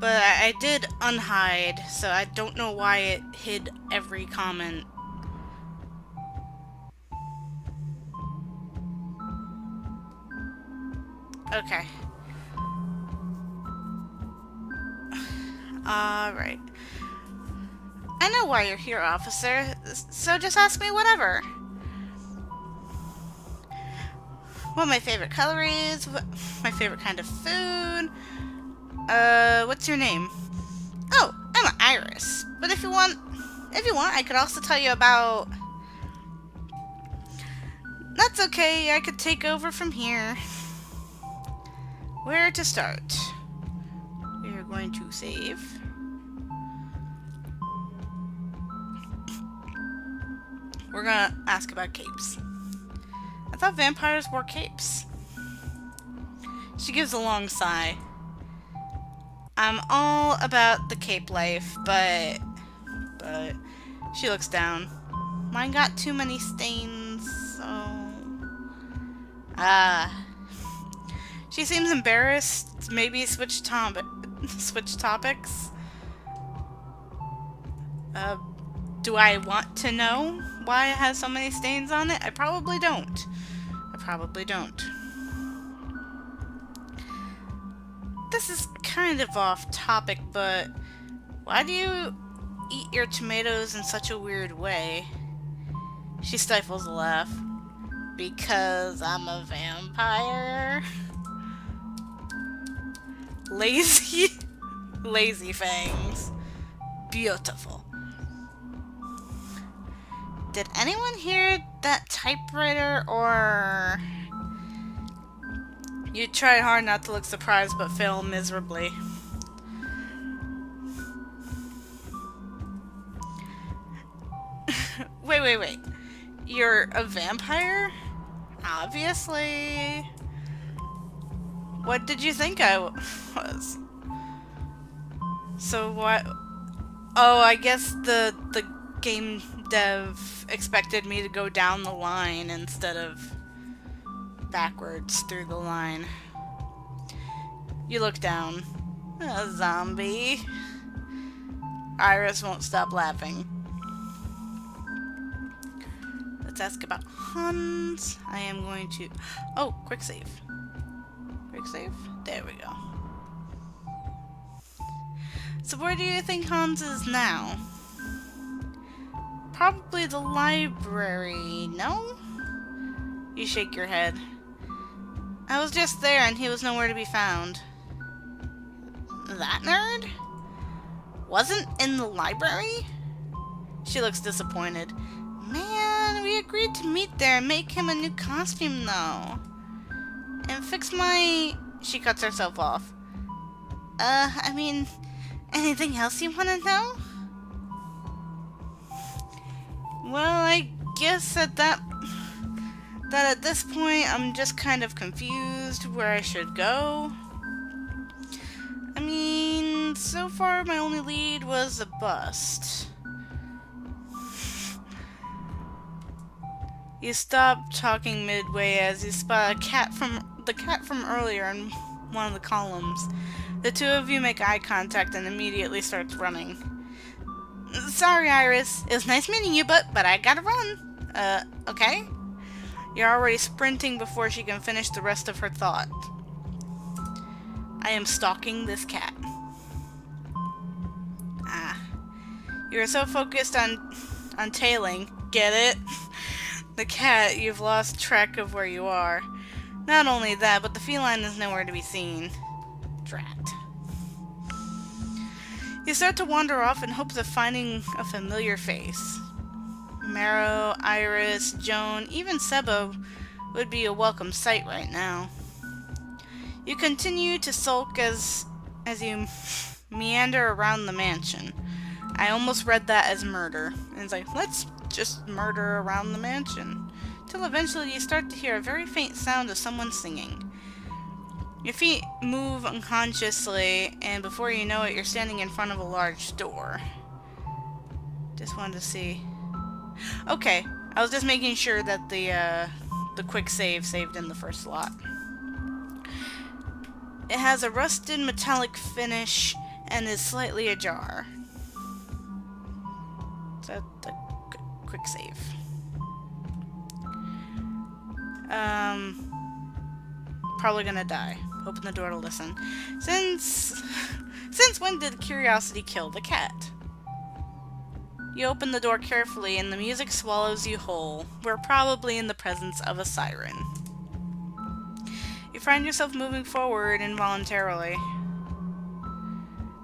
But I did unhide, so I don't know why it hid every comment. Okay. Alright. I know why you're here, officer, so just ask me whatever. What my favorite color is, what my favorite kind of food. What's your name? Oh, I'm Iris. But if you want, I could also tell you about... That's okay, I could take over from here. Where to start? We're going to save. We're gonna ask about capes. I thought vampires wore capes. She gives a long sigh. I'm all about the cape life, but she looks down. Mine got too many stains, so... She seems embarrassed. Maybe switch topics. Do I want to know why it has so many stains on it? I probably don't. This is kind of off topic, but why do you eat your tomatoes in such a weird way? She stifles a laugh. Because I'm a vampire. Lazy. Lazy fangs. Beautiful. Did anyone hear that typewriter or... You tried hard not to look surprised but fail miserably. Wait. You're a vampire? Obviously. What did you think I was? So what? Oh, I guess the game dev expected me to go down the line instead of backwards through the line. You look down. A zombie. Iris won't stop laughing. Let's ask about Hans. I am going to... Oh, quick save. Quick save? There we go. So where do you think Hans is now? Probably the library, no? You shake your head. I was just there and he was nowhere to be found. That nerd? Wasn't in the library? She looks disappointed. Man, we agreed to meet there and make him a new costume, though. And fix my... She cuts herself off. I mean, anything else you want to know? Well, I guess at at this point, I'm just kind of confused where I should go. I mean, so far my only lead was a bust. You stop talking midway as you spot the cat from earlier in one of the columns. The two of you make eye contact and immediately starts running. Sorry, Iris. It was nice meeting you, but I gotta run. Okay? You're already sprinting before she can finish the rest of her thought. I am stalking this cat. Ah. You're so focused on tailing. Get it? The cat, you've lost track of where you are. Not only that, but the feline is nowhere to be seen. Drat. You start to wander off in hopes of finding a familiar face. Marrow, Iris, Joan, even Sebo would be a welcome sight right now. You continue to sulk as you meander around the mansion. I almost read that as murder. And it's like, let's just murder around the mansion. Till eventually you start to hear a very faint sound of someone singing. Your feet move unconsciously, and before you know it, you're standing in front of a large door. Just wanted to see. Okay, I was just making sure that the quick saved in the first slot. It has a rusted metallic finish and is slightly ajar. Is that the quick save? Probably gonna die. Open the door to listen. Since when did curiosity kill the cat? You open the door carefully and the music swallows you whole. We're probably in the presence of a siren. You find yourself moving forward involuntarily.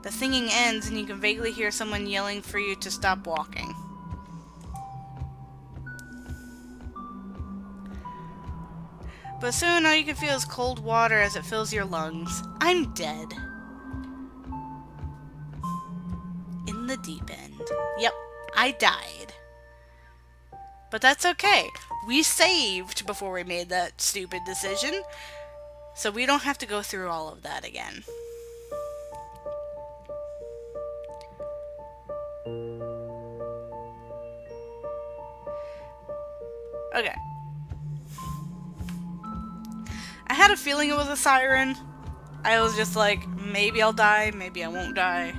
The singing ends and you can vaguely hear someone yelling for you to stop walking. But soon all you can feel is cold water as it fills your lungs. I'm dead. In the deep end. Yep, I died. But that's okay. We saved before we made that stupid decision. So we don't have to go through all of that again. Okay. I had a feeling it was a siren. I was just like, maybe I'll die, maybe I won't die.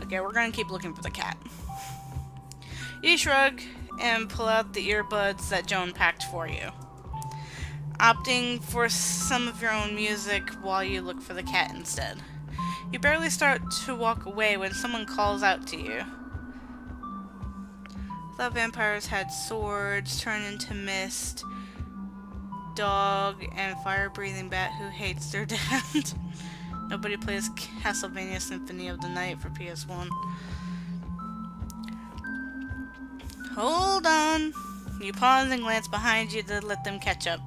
Okay, we're gonna keep looking for the cat. You shrug and pull out the earbuds that Joan packed for you. opting for some of your own music while you look for the cat instead. You barely start to walk away when someone calls out to you. Thought vampires had swords, turn into mist, dog, and fire-breathing bat who hates their dad. Nobody plays Castlevania Symphony of the Night for PS1. Hold on. You pause and glance behind you to let them catch up.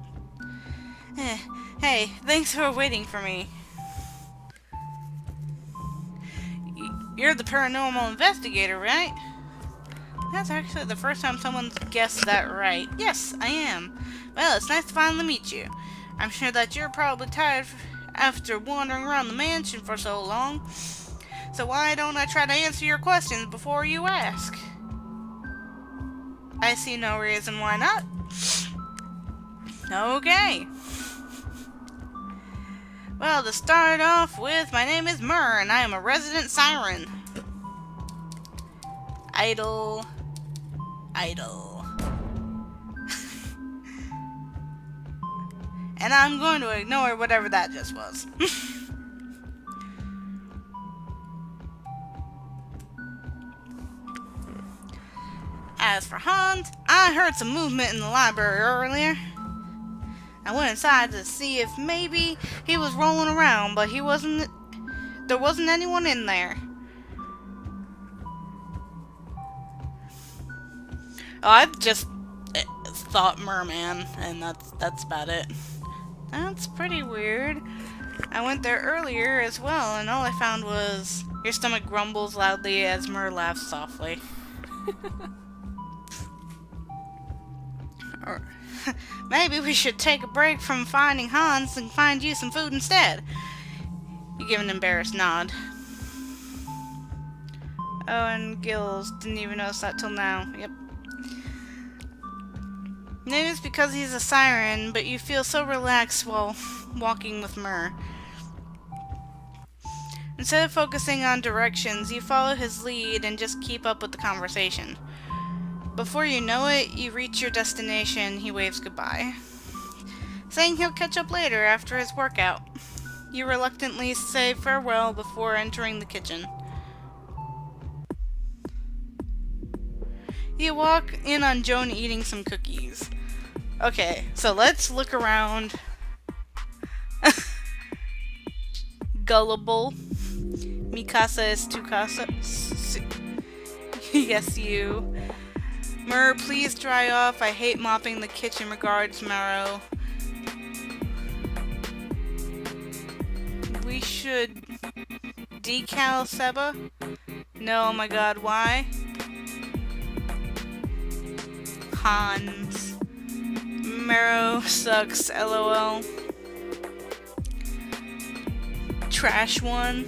Hey, thanks for waiting for me. You're the paranormal investigator, right? That's actually the first time someone's guessed that right. Yes, I am. Well, it's nice to finally meet you. I'm sure that you're probably tired after wandering around the mansion for so long. So why don't I try to answer your questions before you ask? I see no reason why not. Okay. Well, to start off with, my name is Myrrh, and I am a resident siren. Idle. And I'm going to ignore whatever that just was. As for Hans, I heard some movement in the library earlier. I went inside to see if maybe he was rolling around, but there wasn't anyone in there. Oh, I've just thought merman, and that's about it. That's pretty weird. I went there earlier as well, and all I found was your stomach grumbles loudly as Myrrh laughs softly. Or maybe we should take a break from finding Hans and find you some food instead. You give an embarrassed nod. Oh, and Gills. Didn't even notice that till now. Yep. Maybe it's because he's a siren, but you feel so relaxed while walking with Myrrh. Instead of focusing on directions, you follow his lead and just keep up with the conversation. Before you know it, you reach your destination. He waves goodbye, saying he'll catch up later after his workout. You reluctantly say farewell before entering the kitchen. You walk in on Joan eating some cookies. Okay, so let's look around. Gullible. Mi casa es tu casa. Yes, you. Myrrh, please dry off. I hate mopping the kitchen. Regards, Marrow. We should decal Seba? No, oh my god, why? Hans. Marrow sucks, lol. Trash one.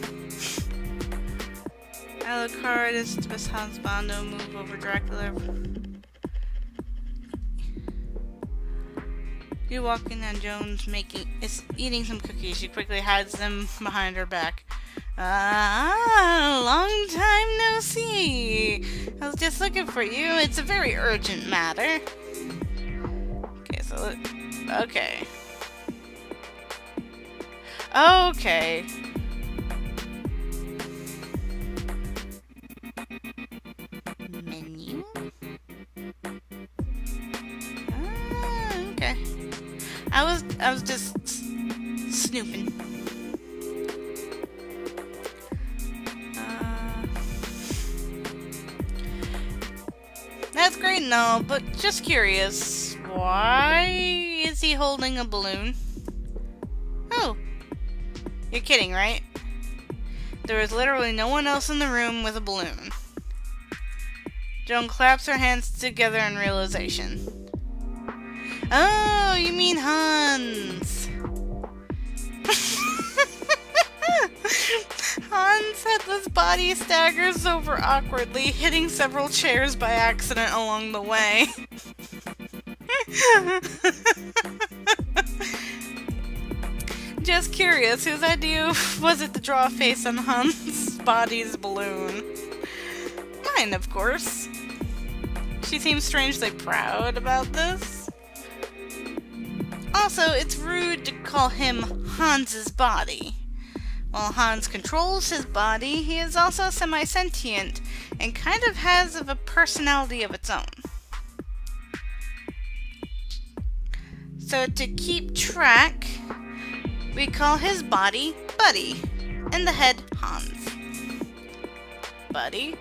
Alucard is best Hans Bondo move over Dracula. You walk in on Jones eating some cookies. She quickly hides them behind her back. Long time no see. I was just looking for you. It's a very urgent matter. Okay, so okay. Okay. Menu. Okay. I was just snooping. That's great and all, but just curious, why is he holding a balloon? Oh, you're kidding, right? There is literally no one else in the room with a balloon. Joan claps her hands together in realization. Oh, you mean Hans. Hans' headless body staggers over awkwardly, hitting several chairs by accident along the way. Just curious, whose idea was it to draw a face on Hans' body's balloon? Mine, of course. She seems strangely proud about this. Also, it's rude to call him Hans's body. While Hans controls his body, he is also semi-sentient and kind of has a personality of its own. So to keep track, we call his body Buddy and the head Hans. Buddy?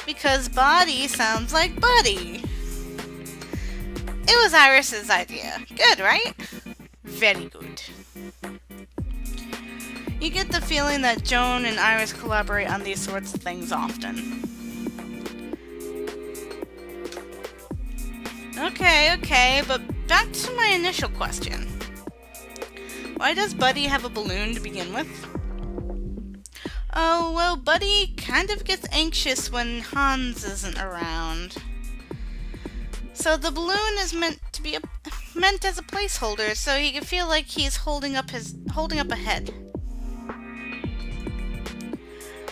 Because body sounds like buddy. It was Iris's idea. Good, right? Very good. You get the feeling that Joan and Iris collaborate on these sorts of things often. Okay, but back to my initial question. Why does Buddy have a balloon to begin with? Oh, well, Buddy kind of gets anxious when Hans isn't around. So the balloon is meant as a placeholder, so he can feel like he's holding up a head.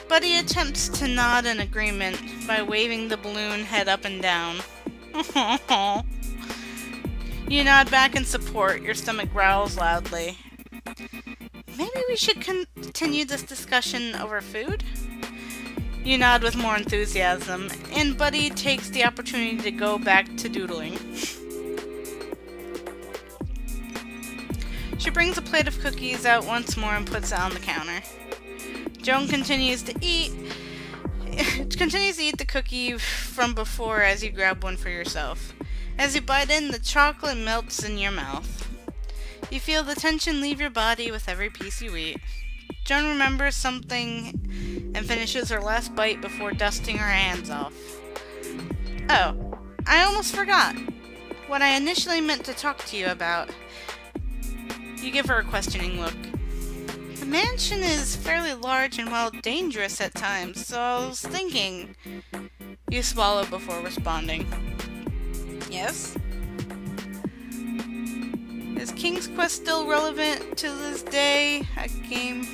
Buddy attempts to nod in agreement by waving the balloon head up and down. You nod back in support, your stomach growls loudly. Maybe we should continue this discussion over food? You nod with more enthusiasm, and Buddy takes the opportunity to go back to doodling. She brings a plate of cookies out once more and puts it on the counter. Joan continues to eat the cookie from before as you grab one for yourself. As you bite in, the chocolate melts in your mouth. You feel the tension leave your body with every piece you eat. Joan remembers something and finishes her last bite before dusting her hands off. Oh, I almost forgot. What I initially meant to talk to you about. You give her a questioning look. The mansion is fairly large and, well, dangerous at times, so I was thinking... You swallow before responding. Yes? Is King's Quest still relevant to this day? A game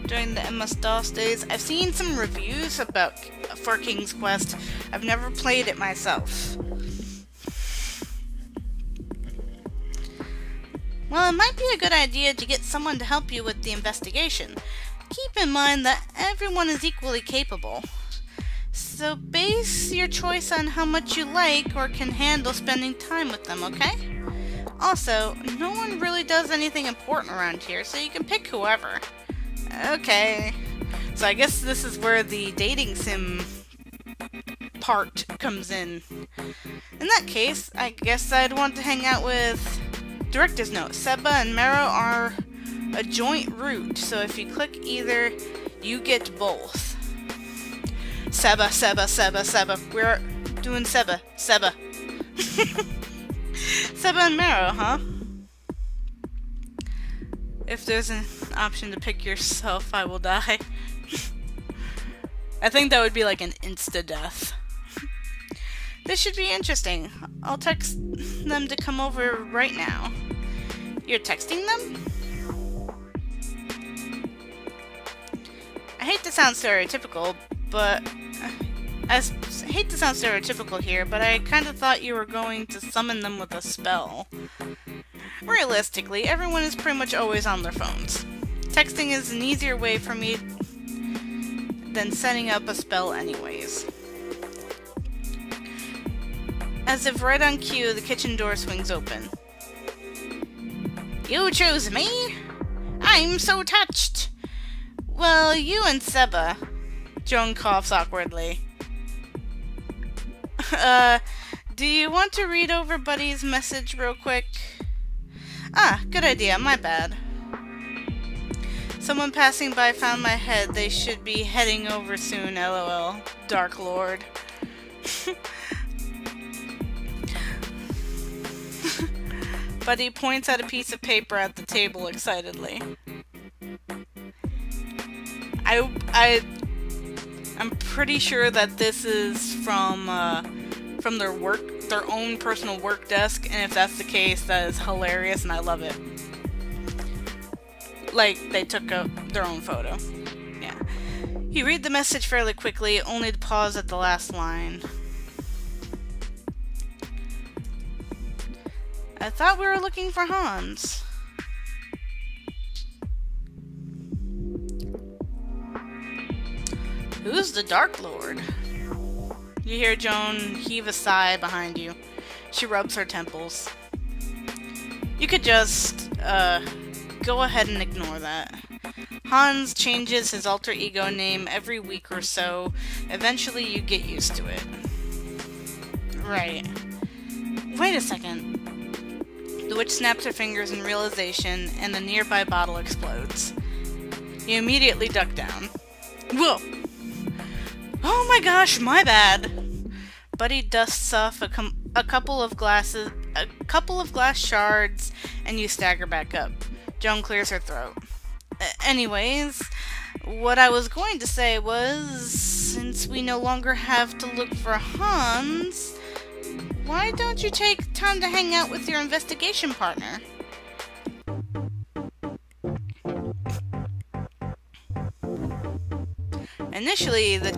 during the MS-DOS days? I've seen some reviews for King's Quest. I've never played it myself. Well, it might be a good idea to get someone to help you with the investigation. Keep in mind that everyone is equally capable. So base your choice on how much you like or can handle spending time with them, okay? Also, no one really does anything important around here, so you can pick whoever. Okay. So I guess this is where the dating sim part comes in. In that case, I guess I'd want to hang out with... Director's note, Seba and Mero are a joint route, so if you click either, you get both. Seba. We're doing Seba. Seba and Mero, huh? If there's an option to pick yourself, I will die. I think that would be like an insta-death. This should be interesting. I'll text them to come over right now. You're texting them? I hate to sound stereotypical, but... here, but I kind of thought you were going to summon them with a spell. Realistically, everyone is pretty much always on their phones. Texting is an easier way for me than setting up a spell anyways. As if right on cue, the kitchen door swings open. You choose me? I'm so touched! Well, you and Seba. Joan coughs awkwardly. Do you want to read over Buddy's message real quick? Ah, good idea, my bad. Someone passing by found my head. They should be heading over soon, lol. Dark Lord. Buddy points at a piece of paper at the table excitedly. I'm pretty sure that this is from their own personal work desk, and if that's the case, that is hilarious and I love it. Like, they took their own photo. Yeah. You read the message fairly quickly, only to pause at the last line. I thought we were looking for Hans. Who's the Dark Lord? You hear Joan heave a sigh behind you. She rubs her temples. You could just, go ahead and ignore that. Hans changes his alter ego name every week or so. Eventually you get used to it. Right. Wait a second. The witch snaps her fingers in realization, and the nearby bottle explodes. You immediately duck down. Whoa! Oh my gosh, my bad! Buddy dusts off a couple of glass shards, and you stagger back up. Joan clears her throat. Anyways, what I was going to say was, since we no longer have to look for Hans, why don't you take time to hang out with your investigation partner? Initially, the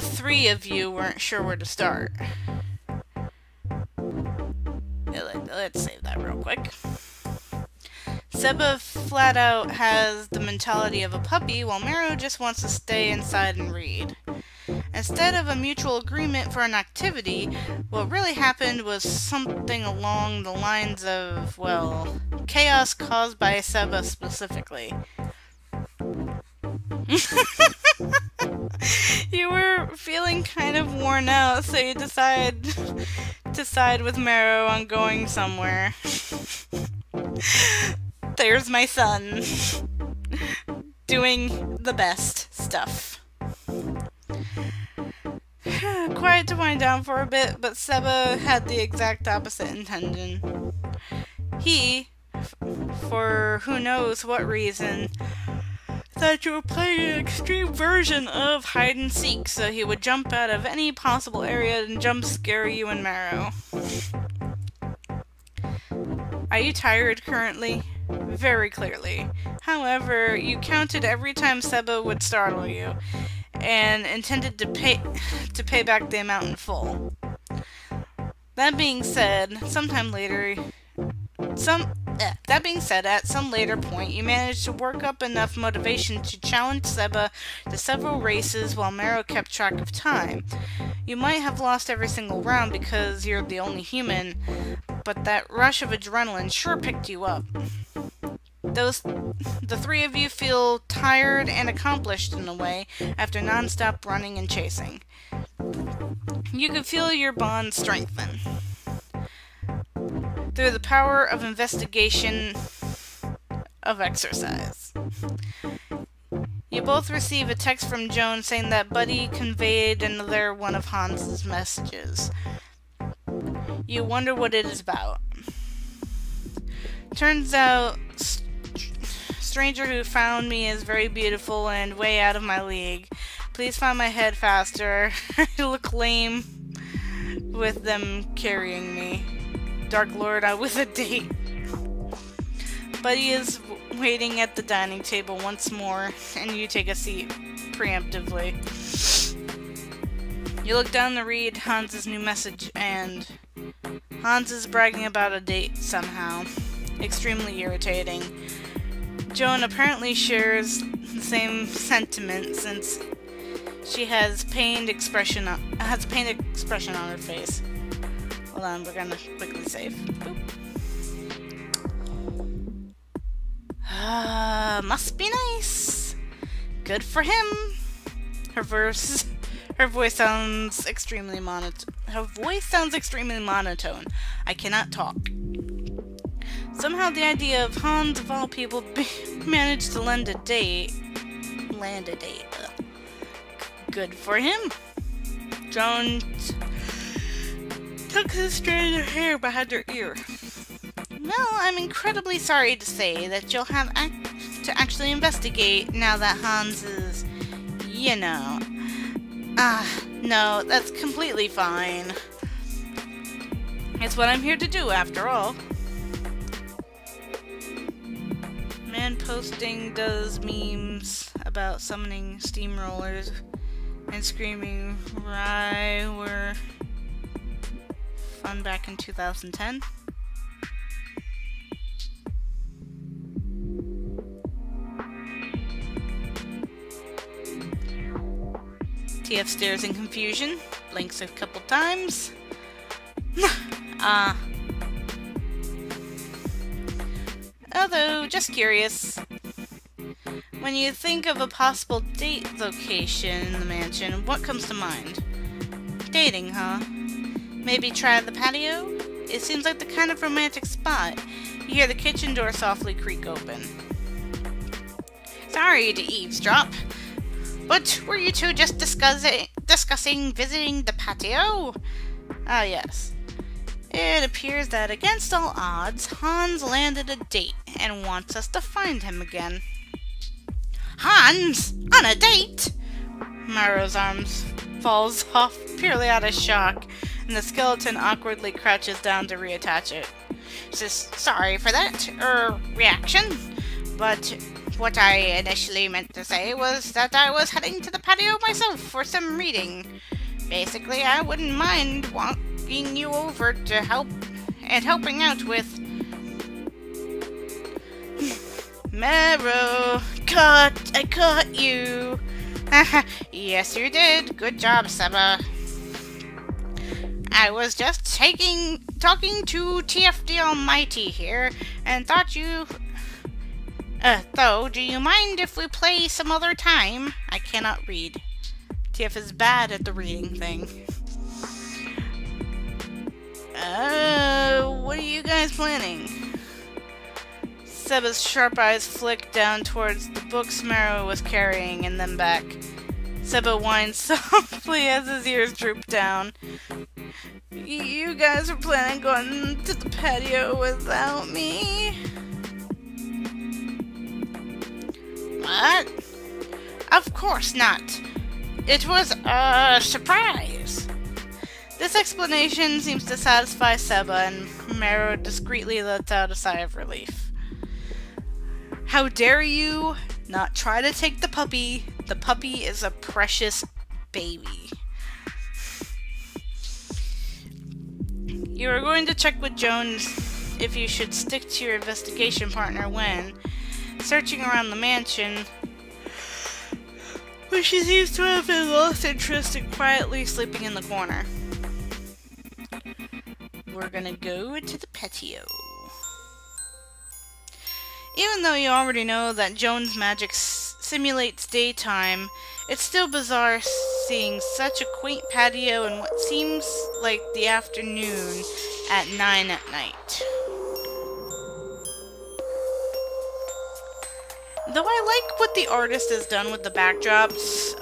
three of you weren't sure where to start. Let's save that real quick. Seba flat out has the mentality of a puppy, while Mero just wants to stay inside and read. Instead of a mutual agreement for an activity, what really happened was something along the lines of, chaos caused by Seba specifically. You were feeling kind of worn out, so you decide with Mero on going somewhere. There's my son. Doing the best stuff. Quiet to wind down for a bit, but Seba had the exact opposite intention. He, for who knows what reason, thought you were playing an extreme version of hide and seek, so he would jump out of any possible area and jump scare you and Mero. Are you tired currently? Very clearly. However, you counted every time Seba would startle you, and intended to pay back the amount in full. That being said, at some later point, you managed to work up enough motivation to challenge Seba to several races while Mero kept track of time. You might have lost every single round because you're the only human, but that rush of adrenaline sure picked you up. The three of you feel tired and accomplished in a way after non-stop running and chasing. You can feel your bond strengthen through the power of investigation of exercise. You both receive a text from Joan saying that Buddy conveyed another one of Hans's messages. You wonder what it is about. Turns out, stranger who found me is very beautiful and way out of my league. Please find my head faster. I look lame with them carrying me. Dark Lord, I was a date. Buddy is waiting at the dining table once more, and you take a seat preemptively. You look down to read Hans's new message, and Hans is bragging about a date somehow. Extremely irritating. Joan apparently shares the same sentiment since she has pained expression on her face. Hold on, we're gonna quickly save. Boop. Must be nice. Good for him. Her voice sounds extremely monotone. I cannot talk. Somehow the idea of Hans, of all people, managed to land a date. Good for him. Joan took the strand of hair behind her ear. Well, I'm incredibly sorry to say that you'll have to actually investigate now that Hans is, no, that's completely fine. It's what I'm here to do, after all. Man posting does memes about summoning steamrollers and screaming, "Rye, we're fun back in 2010. TF stares in confusion, blinks a couple times. Although, just curious. When you think of a possible date location in the mansion, what comes to mind? Dating, huh? Maybe try the patio? It seems like the kind of romantic spot. You hear the kitchen door softly creak open. Sorry to eavesdrop, but were you two just discussing visiting the patio? Ah, yes. It appears that against all odds, Hans landed a date and wants us to find him again. Hans? On a date? Maro's arms falls off purely out of shock, and the skeleton awkwardly crouches down to reattach it. Sorry for that, reaction, but what I initially meant to say was that I was heading to the patio myself for some reading. Basically, I wouldn't mind walking you over to helping out with... Maro, I caught you. Yes, you did. Good job, Seba. I was just talking to TFD Almighty here, and thought you... though, do you mind if we play some other time? I cannot read. TF is bad at the reading thing. What are you guys planning? Seba's sharp eyes flick down towards the books Maro was carrying and then back. Seba whines softly as his ears droop down. You guys are planning going to the patio without me? What? Of course not. It was a surprise. This explanation seems to satisfy Seba, and Maro discreetly lets out a sigh of relief. How dare you not try to take the puppy? The puppy is a precious baby. You are going to check with Jones if you should stick to your investigation partner when, searching around the mansion, but she seems to have been lost interest and quietly sleeping in the corner. We're gonna go to the patio. Even though you already know that Jones' magic simulates daytime, it's still bizarre seeing such a quaint patio in what seems like the afternoon at 9 at night. Though I like what the artist has done with the backdrops,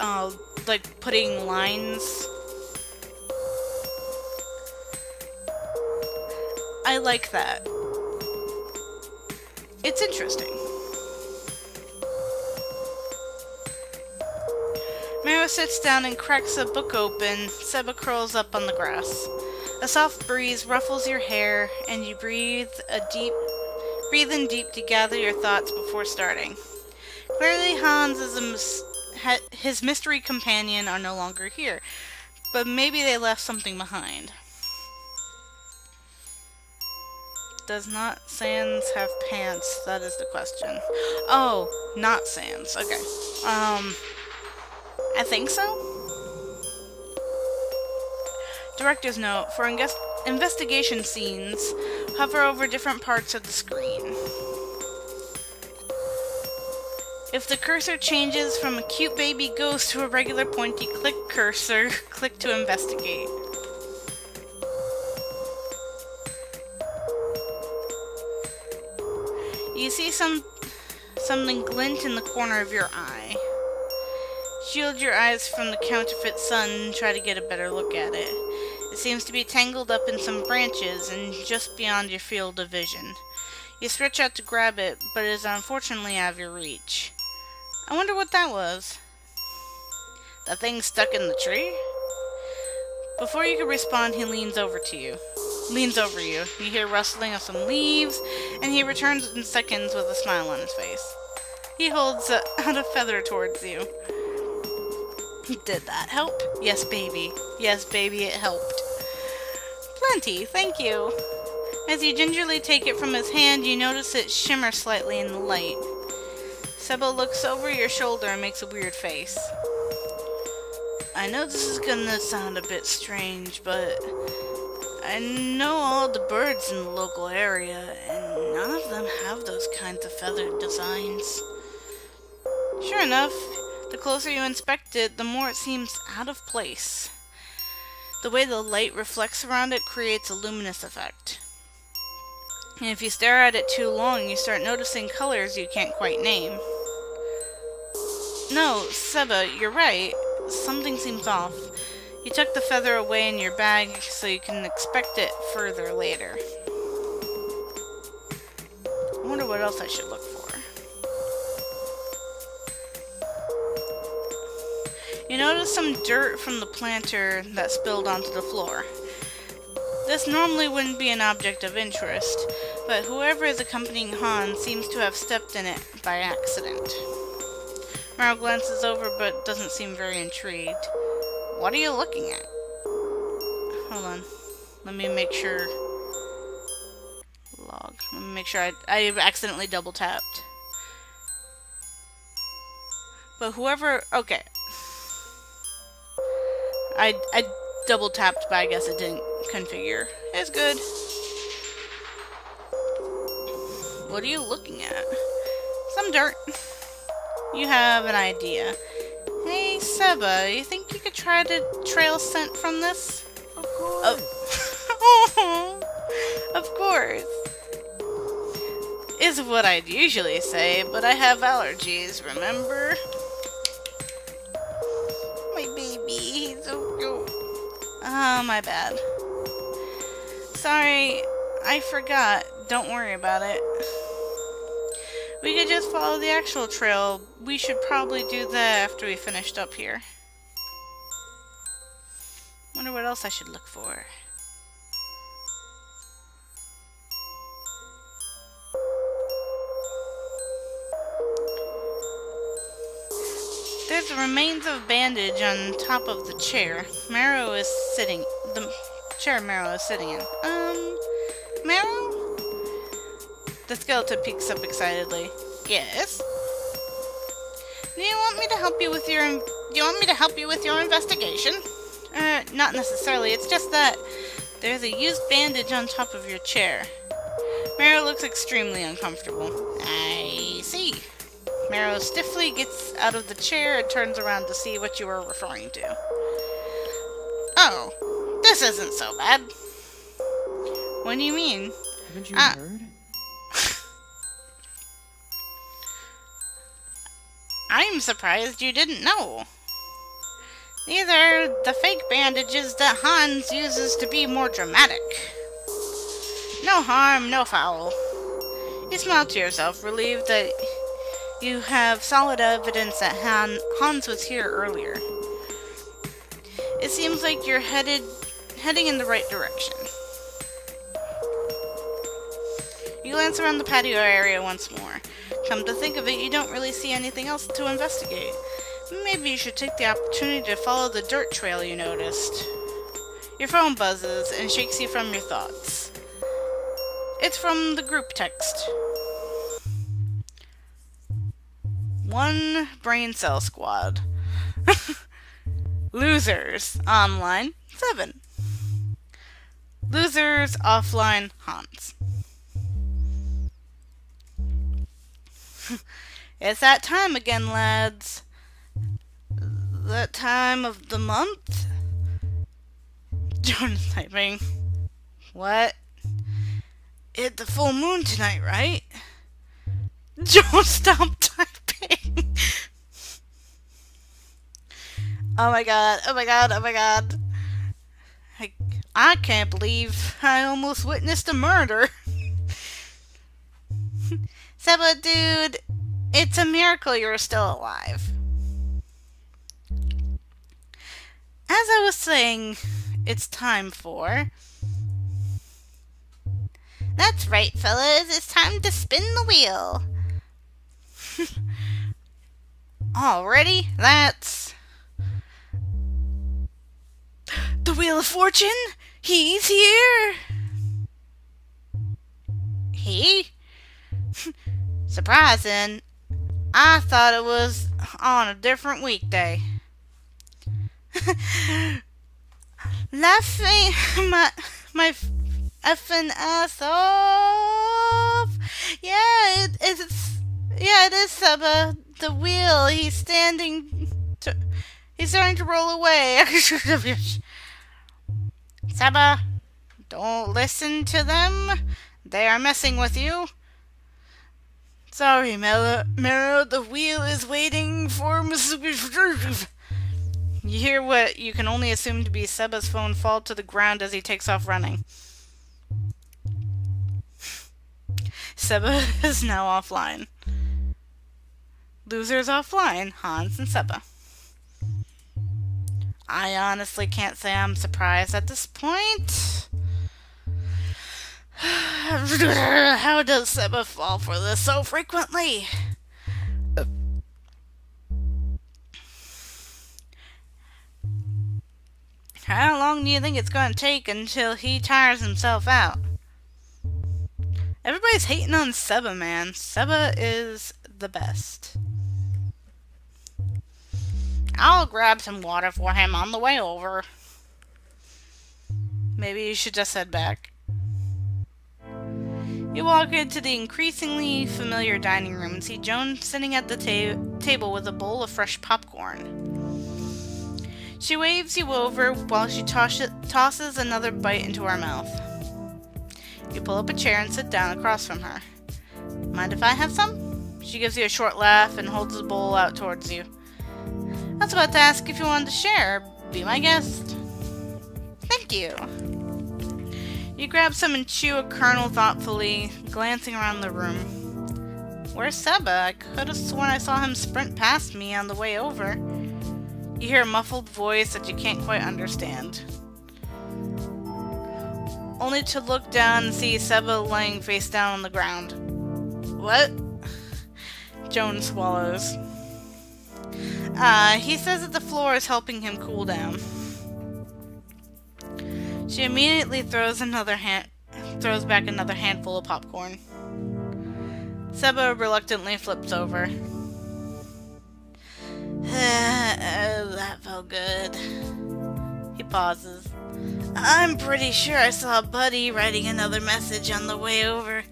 like putting lines. I like that. It's interesting. Maro sits down and cracks a book open. Seba curls up on the grass. A soft breeze ruffles your hair, and you breathe in deep to gather your thoughts before starting. Clearly, Hans his mystery companion are no longer here, but maybe they left something behind. Does not Sans have pants? That is the question. Oh, not Sans. Okay. I think so? Director's note: for investigation scenes, hover over different parts of the screen. If the cursor changes from a cute baby ghost to a regular pointy click cursor, click to investigate. You see something glint in the corner of your eye. Shield your eyes from the counterfeit sun and try to get a better look at it. It seems to be tangled up in some branches and just beyond your field of vision. You stretch out to grab it, but it is unfortunately out of your reach. I wonder what that was. The thing stuck in the tree? Before you can respond, he leans over you. You hear rustling of some leaves, and he returns in seconds with a smile on his face. He holds out a feather towards you. Did that help? Yes, baby. Yes, baby, it helped. plenty, thank you. As you gingerly take it from his hand, you notice it shimmer slightly in the light. Seba looks over your shoulder and makes a weird face. I know this is gonna sound a bit strange, but I know all the birds in the local area, and none of them have those kinds of feathered designs. Sure enough, the closer you inspect it, the more it seems out of place. The way the light reflects around it creates a luminous effect. And if you stare at it too long, you start noticing colors you can't quite name. No, Seba, you're right. Something seems off. You tuck the feather away in your bag so you can inspect it further later. I wonder what else I should look for. You notice some dirt from the planter that spilled onto the floor. This normally wouldn't be an object of interest, but whoever is accompanying Han seems to have stepped in it by accident. Maro glances over but doesn't seem very intrigued. What are you looking at? Hold on. Let me make sure. Log. Let me make sure I accidentally double tapped. But whoever. Okay. I double tapped, but I guess it didn't configure. It's good. What are you looking at? Some dirt. You have an idea. Hey, Seba, you think you could try to trail scent from this? Of course. Of course. Is what I'd usually say, but I have allergies, remember? My baby, he's so cute. Oh, my bad. Sorry, I forgot. Don't worry about it. We could just follow the actual trail. We should probably do that after we finished up here. Wonder what else I should look for. There's the remains of a bandage on top of the chair. Maro is sitting. The chair Maro is sitting in. Maro? The skeleton peeks up excitedly. Yes. Do you want me to help you with your investigation? Not necessarily. It's just that there's a used bandage on top of your chair. Maro looks extremely uncomfortable. I see. Maro stiffly gets out of the chair and turns around to see what you are referring to. Oh, this isn't so bad. What do you mean? Haven't you heard? I'm surprised you didn't know. These are the fake bandages that Hans uses to be more dramatic. No harm, no foul. You smile to yourself, relieved that you have solid evidence that Hans was here earlier. It seems like you're heading in the right direction. You glance around the patio area once more. Come to think of it, you don't really see anything else to investigate. Maybe you should take the opportunity to follow the dirt trail you noticed. Your phone buzzes and shakes you from your thoughts. It's from the group text. One brain cell squad. Losers online 7. Losers offline Hans. It's that time again, lads. That time of the month? John is typing. What? It's the full moon tonight, right? Don't stop typing. Oh my god, oh my god, oh my god. I can't believe I almost witnessed a murder. Seba, dude, it's a miracle you're still alive. As I was saying, it's time for... That's right, fellas. It's time to spin the wheel. Already? That's... The Wheel of Fortune? He's here! He? Surprising. I thought it was on a different weekday. Laughing my effing ass off. Yeah, it is Seba. The wheel. He's starting to roll away. Seba, don't listen to them. They are messing with you. Sorry, Mero. The wheel is waiting for Mrs. You hear what you can only assume to be Seba's phone fall to the ground as he takes off running. Seba is now offline. Losers offline, Hans and Seba. I honestly can't say I'm surprised at this point. How does Seba fall for this so frequently? How long do you think it's going to take until he tires himself out? Everybody's hating on Seba, man. Seba is the best. I'll grab some water for him on the way over. Maybe you should just head back. You walk into the increasingly familiar dining room and see Joan sitting at the table with a bowl of fresh popcorn. She waves you over while she tosses another bite into her mouth. You pull up a chair and sit down across from her. Mind if I have some? She gives you a short laugh and holds the bowl out towards you. I was about to ask if you wanted to share. Be my guest. Thank you. You grab some and chew a kernel thoughtfully, glancing around the room. Where's Seba? I could have sworn I saw him sprint past me on the way over. You hear a muffled voice that you can't quite understand. Only to look down and see Seba laying face down on the ground. What? Joan swallows. He says that the floor is helping him cool down. She immediately throws back another handful of popcorn. Seba reluctantly flips over. That felt good. He pauses. I'm pretty sure I saw Buddy writing another message on the way over.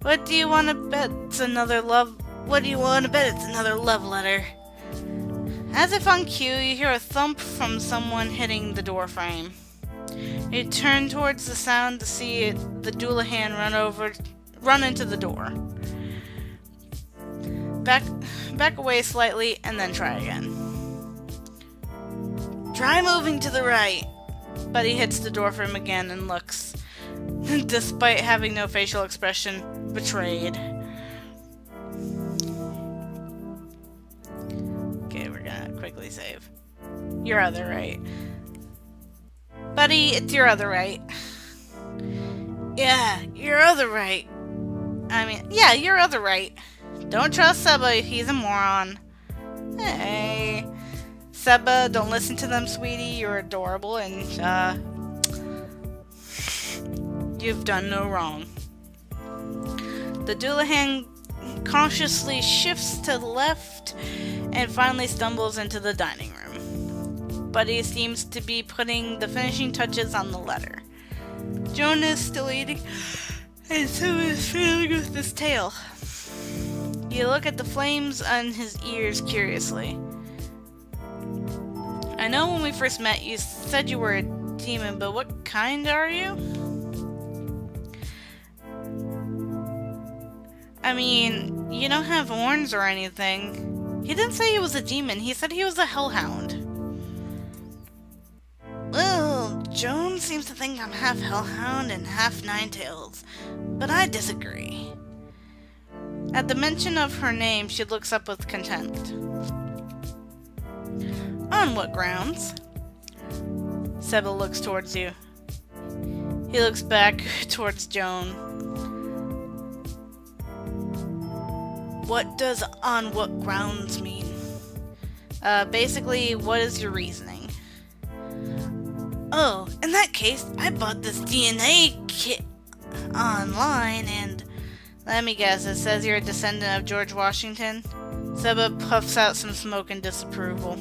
What do you want to bet it's another love letter? As if on cue, you hear a thump from someone hitting the door frame. You turn towards the sound to see the Doulahan run into the door. Back away slightly, and then try again. Try moving to the right. Buddy hits the door frame again and looks, despite having no facial expression, betrayed. Okay, we're gonna quickly save. Your other right. Buddy, it's your other right. Yeah, your other right. Yeah, your other right. Don't trust Seba, he's a moron. Hey. Seba, don't listen to them, sweetie. You're adorable and, you've done no wrong. The Doulahan cautiously shifts to the left and finally stumbles into the dining room. Buddy seems to be putting the finishing touches on the letter. Joan is still eating, and so is feeling with his tail. You look at the flames on his ears curiously. I know when we first met you said you were a demon, but what kind are you? You don't have horns or anything. He didn't say he was a demon, he said he was a hellhound. Well, Joan seems to think I'm half hellhound and half Ninetails, but I disagree. At the mention of her name, she looks up with contempt. On what grounds? Seba looks towards you. He looks back towards Joan. What does on what grounds mean? Basically, what is your reasoning? Oh, in that case, I bought this DNA kit online and... Let me guess, it says you're a descendant of George Washington? Seba puffs out some smoke in disapproval.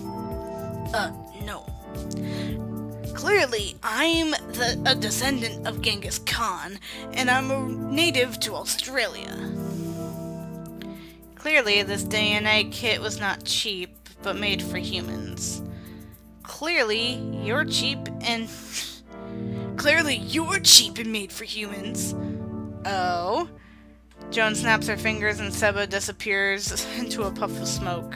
No. Clearly, I'm a descendant of Genghis Khan, and I'm a native to Australia. Clearly, this DNA kit was not cheap, but made for humans. Clearly, you're cheap and... Clearly, you're cheap and made for humans. Oh? Joan snaps her fingers and Seba disappears into a puff of smoke.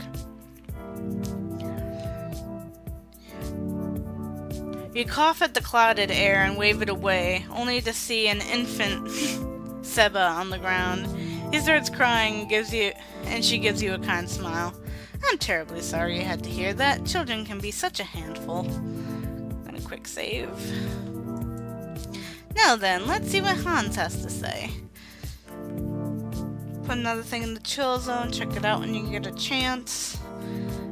You cough at the clouded air and wave it away, only to see an infant Seba on the ground. He starts crying and she gives you a kind smile. I'm terribly sorry you had to hear that. Children can be such a handful. And a quick save. Now then, let's see what Hans has to say. Put another thing in the chill zone. Check it out when you get a chance.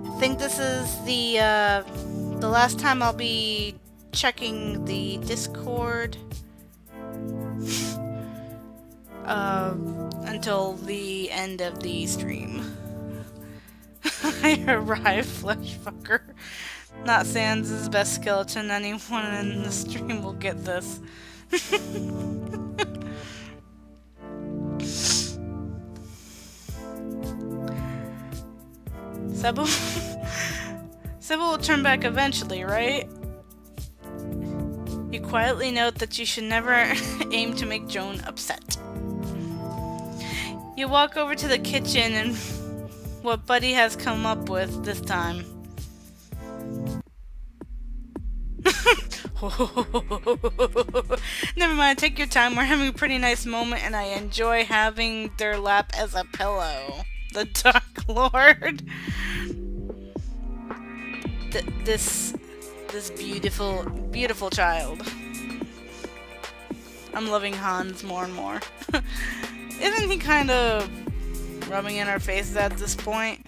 I think this is the last time I'll be checking the Discord until the end of the stream. I arrive, flesh fucker. Not Sans' best skeleton. Anyone in the stream will get this. Sybil will turn back eventually, right? You quietly note that you should never aim to make Joan upset. You walk over to the kitchen and what Buddy has come up with this time. Never mind, take your time. We're having a pretty nice moment and I enjoy having their lap as a pillow. The Dark Lord. This beautiful, beautiful child. I'm loving Hans more and more. Isn't he kind of rubbing in our faces at this point?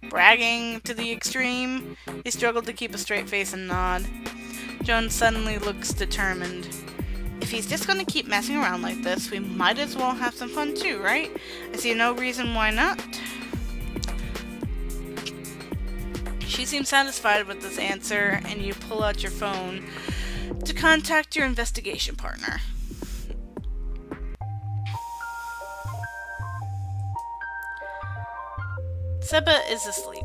Bragging to the extreme? He struggled to keep a straight face and nod. Joan suddenly looks determined. If he's just gonna keep messing around like this, we might as well have some fun too, right? I see no reason why not. She seems satisfied with this answer, and you pull out your phone to contact your investigation partner. Seba is asleep.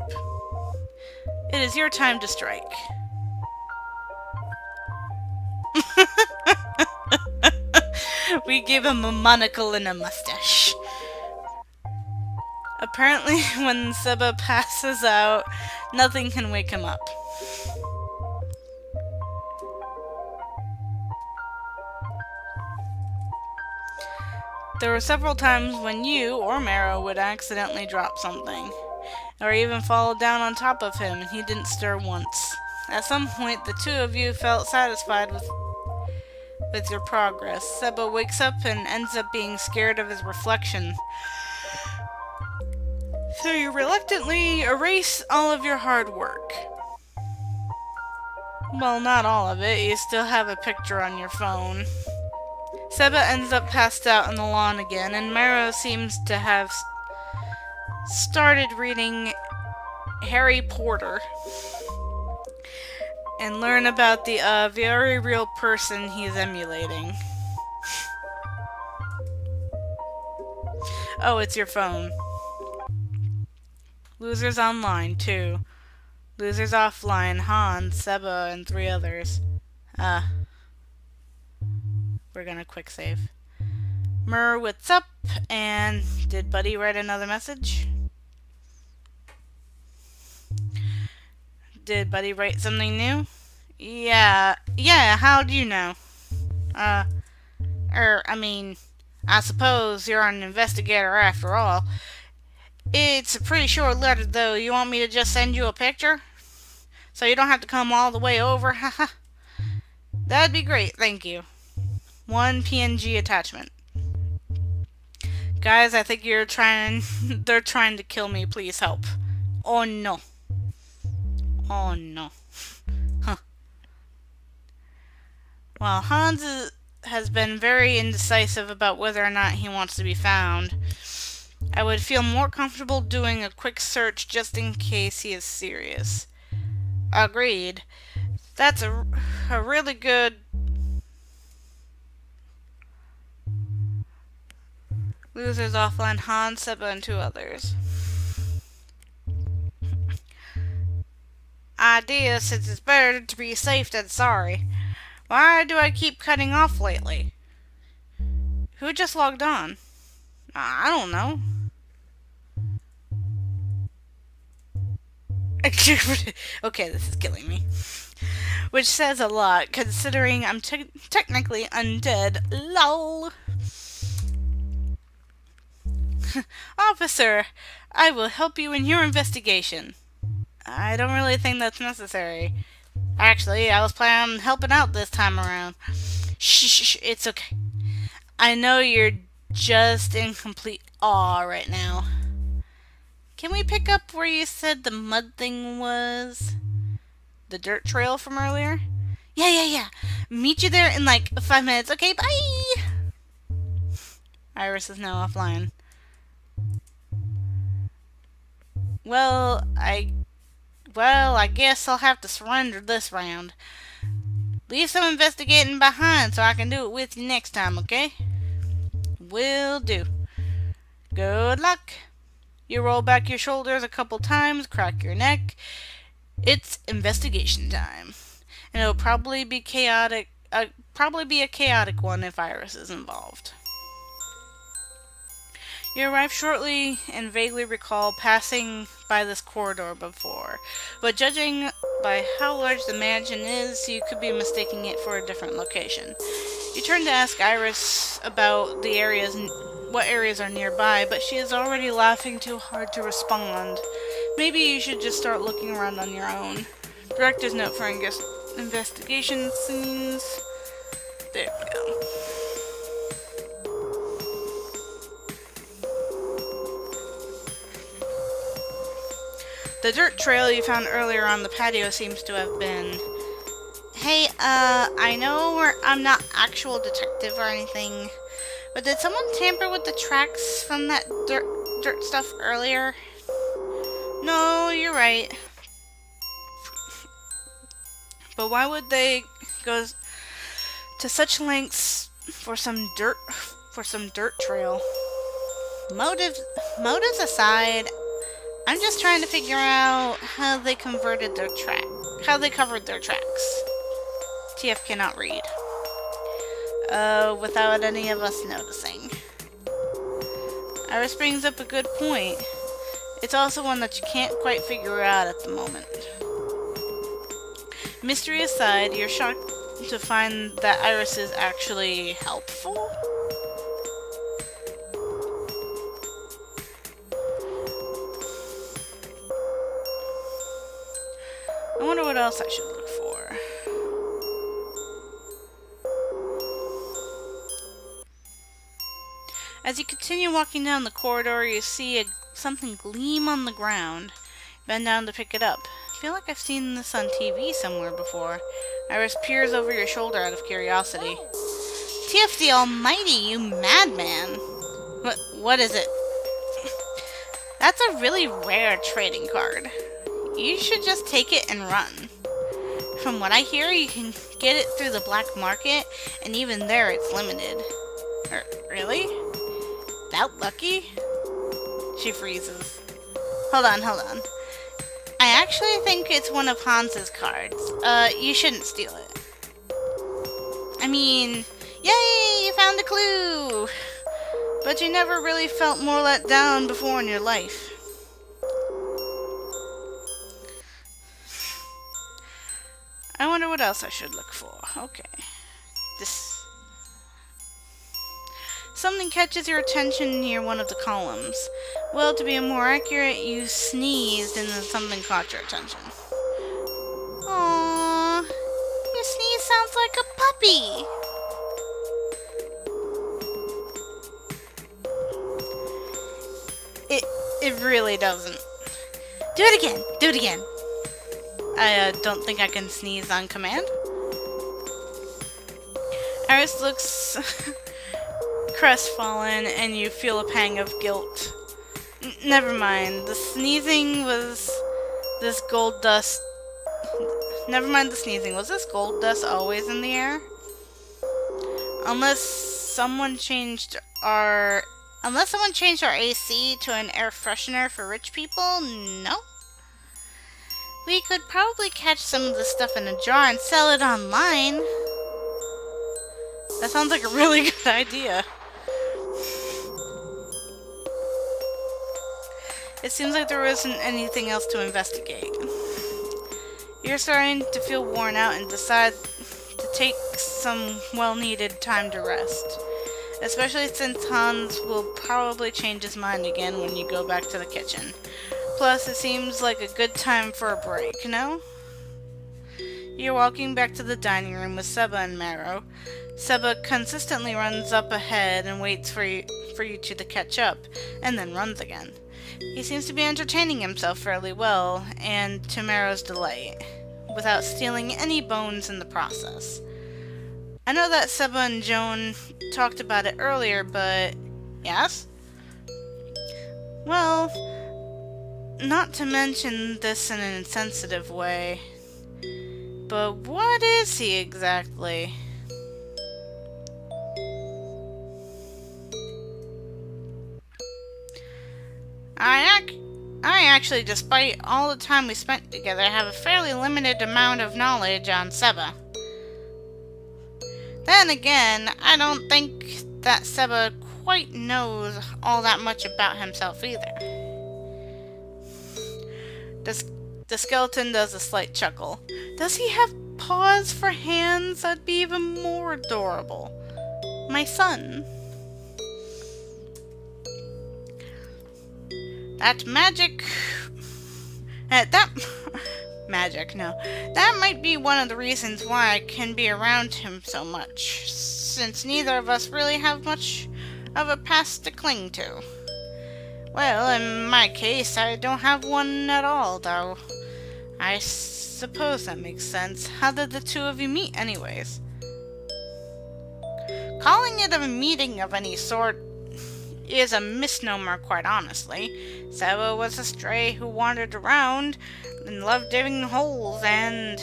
It is your time to strike. We give him a monocle and a mustache. Apparently, when Seba passes out, nothing can wake him up. There were several times when you or Mara would accidentally drop something, or even fall down on top of him, and he didn't stir once. At some point, the two of you felt satisfied with your progress. Seba wakes up and ends up being scared of his reflection. So you reluctantly erase all of your hard work. Well, not all of it. You still have a picture on your phone. Seba ends up passed out on the lawn again, and Mara seems to have started reading Harry Potter and learn about the very real person he's emulating. Oh, it's your phone. Losers online, too. Losers offline, Hans, Seba, and 3 others. We're gonna quick save. Mur, what's up? And did Buddy write another message? Did Buddy write something new? Yeah, how do you know? I suppose you're an investigator after all. It's a pretty short letter, though. You want me to just send you a picture? So you don't have to come all the way over? Haha. That'd be great, thank you. 1 PNG attachment. Guys, I think they're trying to kill me. Please help. Oh no. Oh no. Huh. While has been very indecisive about whether or not he wants to be found, I would feel more comfortable doing a quick search just in case he is serious. Agreed. That's a really good... Losers offline, Hans, Seba, and 2 others. Idea, since it's better to be safe than sorry. Why do I keep cutting off lately? Who just logged on? I don't know. Okay, this is killing me. Which says a lot, considering I'm technically undead. LOL. Officer, I will help you in your investigation. I don't really think that's necessary. Actually, I was planning on helping out this time around. Shh, it's okay. I know you're just in complete awe right now. Can we pick up where you said the mud thing was? The dirt trail from earlier? Yeah. Meet you there in like 5 minutes. Okay, bye! Iris is now offline. Well, I guess I'll have to surrender this round. Leave some investigating behind so I can do it with you next time, okay? Will do. Good luck. You roll back your shoulders a couple times, crack your neck. It's investigation time. And it'll probably be chaotic. Probably be a chaotic one if Iris is involved. You arrive shortly and vaguely recall passing by this corridor before, but judging by how large the mansion is, you could be mistaking it for a different location. You turn to ask Iris about what areas are nearby, but she is already laughing too hard to respond. Maybe you should just start looking around on your own. Director's note for investigation scenes. There we go. The dirt trail you found earlier on the patio seems to have been... Hey, I know I'm not actual detective or anything, but did someone tamper with the tracks from that dirt stuff earlier? No, you're right. But why would they go to such lengths for some dirt trail? Motives aside, I'm just trying to figure out how they covered their tracks. TF cannot read. Without any of us noticing. Iris brings up a good point. It's also one that you can't quite figure out at the moment. Mystery aside, you're shocked to find that Iris is actually helpful? I wonder what else I should look for. As you continue walking down the corridor, you see something gleam on the ground. Bend down to pick it up. I feel like I've seen this on TV somewhere before. Iris peers over your shoulder out of curiosity. TF the Almighty, you madman! What is it? That's a really rare trading card. You should just take it and run. From what I hear, you can get it through the black market, and even there it's limited. Really? That lucky? She freezes. Hold on. I actually think it's one of Hans's cards. You shouldn't steal it. I mean, yay, you found a clue! But you never really felt more let down before in your life. I wonder what else I should look for. Okay. Something catches your attention near one of the columns. Well, to be more accurate, you sneezed and then something caught your attention. Aww. Your sneeze sounds like a puppy. It really doesn't. Do it again. I don't think I can sneeze on command. Iris looks crestfallen, and you feel a pang of guilt. Never mind. The sneezing was this gold dust. Never mind the sneezing. Was this gold dust always in the air? Unless someone changed our AC to an air freshener for rich people, no. We could probably catch some of the stuff in a jar and sell it online. That sounds like a really good idea. It seems like there isn't anything else to investigate. You're starting to feel worn out and decide to take some well-needed time to rest. Especially since Hans will probably change his mind again when you go back to the kitchen. Plus, it seems like a good time for a break, no? You're walking back to the dining room with Seba and Marrow. Seba consistently runs up ahead and waits for you two to catch up, and then runs again. He seems to be entertaining himself fairly well, and to Marrow's delight, without stealing any bones in the process. I know that Seba and Joan talked about it earlier, but... Yes? Well, not to mention this in an insensitive way, but what is he exactly? I actually, despite all the time we spent together, have a fairly limited amount of knowledge on Seba. Then again, I don't think that Seba quite knows all that much about himself either. The skeleton does a slight chuckle. Does he have paws for hands? That'd be even more adorable. My son. That magic... magic, no. That might be one of the reasons why I can be around him so much, since neither of us really have much of a past to cling to. Well, in my case, I don't have one at all, though. I suppose that makes sense. How did the two of you meet, anyways? Calling it a meeting of any sort is a misnomer, quite honestly. Seba was a stray who wandered around and loved digging holes, and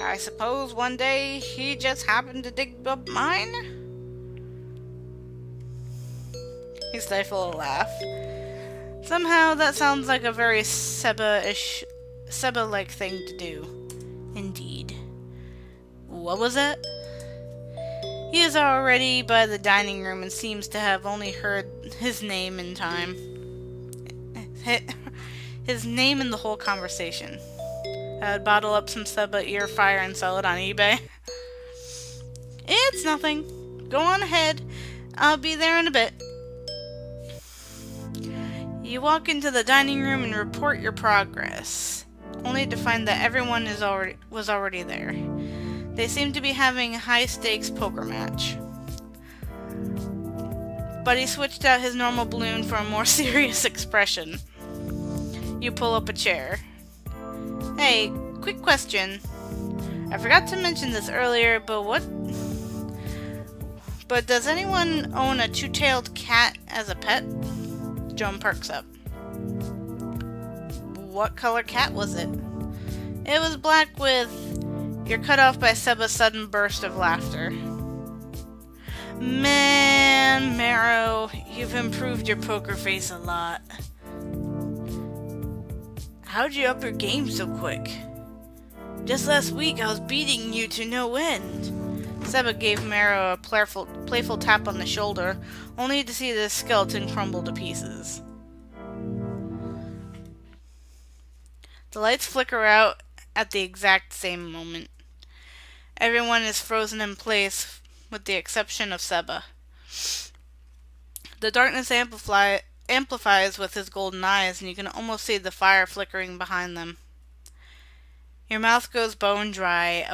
I suppose one day he just happened to dig up mine? He stifled a laugh. Somehow that sounds like a very Seba-like thing to do. Indeed. What was it? He is already by the dining room and seems to have only heard his name in time. His name in the whole conversation. I would bottle up some Seba ear fire and sell it on eBay. It's nothing. Go on ahead. I'll be there in a bit. You walk into the dining room and report your progress, only to find that everyone was already there. They seem to be having a high-stakes poker match. But he switched out his normal balloon for a more serious expression. You pull up a chair. Hey, quick question. I forgot to mention this earlier, but does anyone own a two-tailed cat as a pet? Joan perks up. What color cat was it? It was black with... You're cut off by Seba's sudden burst of laughter. Man, Marrow, you've improved your poker face a lot. How'd you up your game so quick? Just last week I was beating you to no end. Seba gave Marrow a playful tap on the shoulder, only to see the skeleton crumble to pieces. The lights flicker out at the exact same moment. Everyone is frozen in place, with the exception of Seba. The darkness amplifies with his golden eyes, and you can almost see the fire flickering behind them. Your mouth goes bone dry.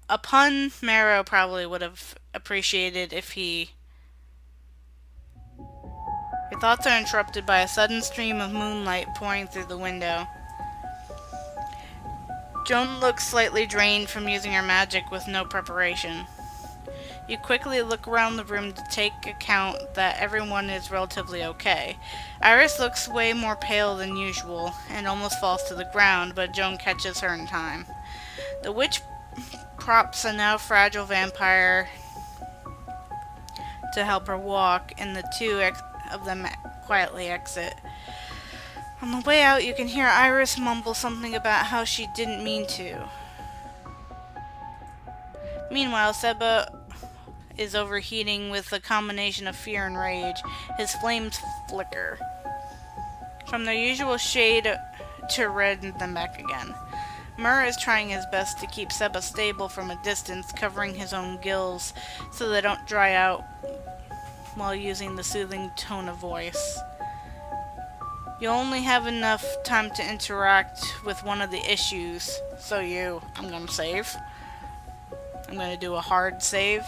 A pun Marrow probably would have appreciated if he... Your thoughts are interrupted by a sudden stream of moonlight pouring through the window. Joan looks slightly drained from using her magic with no preparation. You quickly look around the room to take account that everyone is relatively okay. Iris looks way more pale than usual and almost falls to the ground, but Joan catches her in time. The witch props a now fragile vampire to help her walk, and the two of them quietly exit. On the way out, you can hear Iris mumble something about how she didn't mean to. Meanwhile, Seba is overheating with a combination of fear and rage. His flames flicker from their usual shade to red and then back again. Mur is trying his best to keep Seba stable from a distance, covering his own gills so they don't dry out while using the soothing tone of voice. You only have enough time to interact with one of the issues, so I'm gonna save. I'm gonna do a hard save.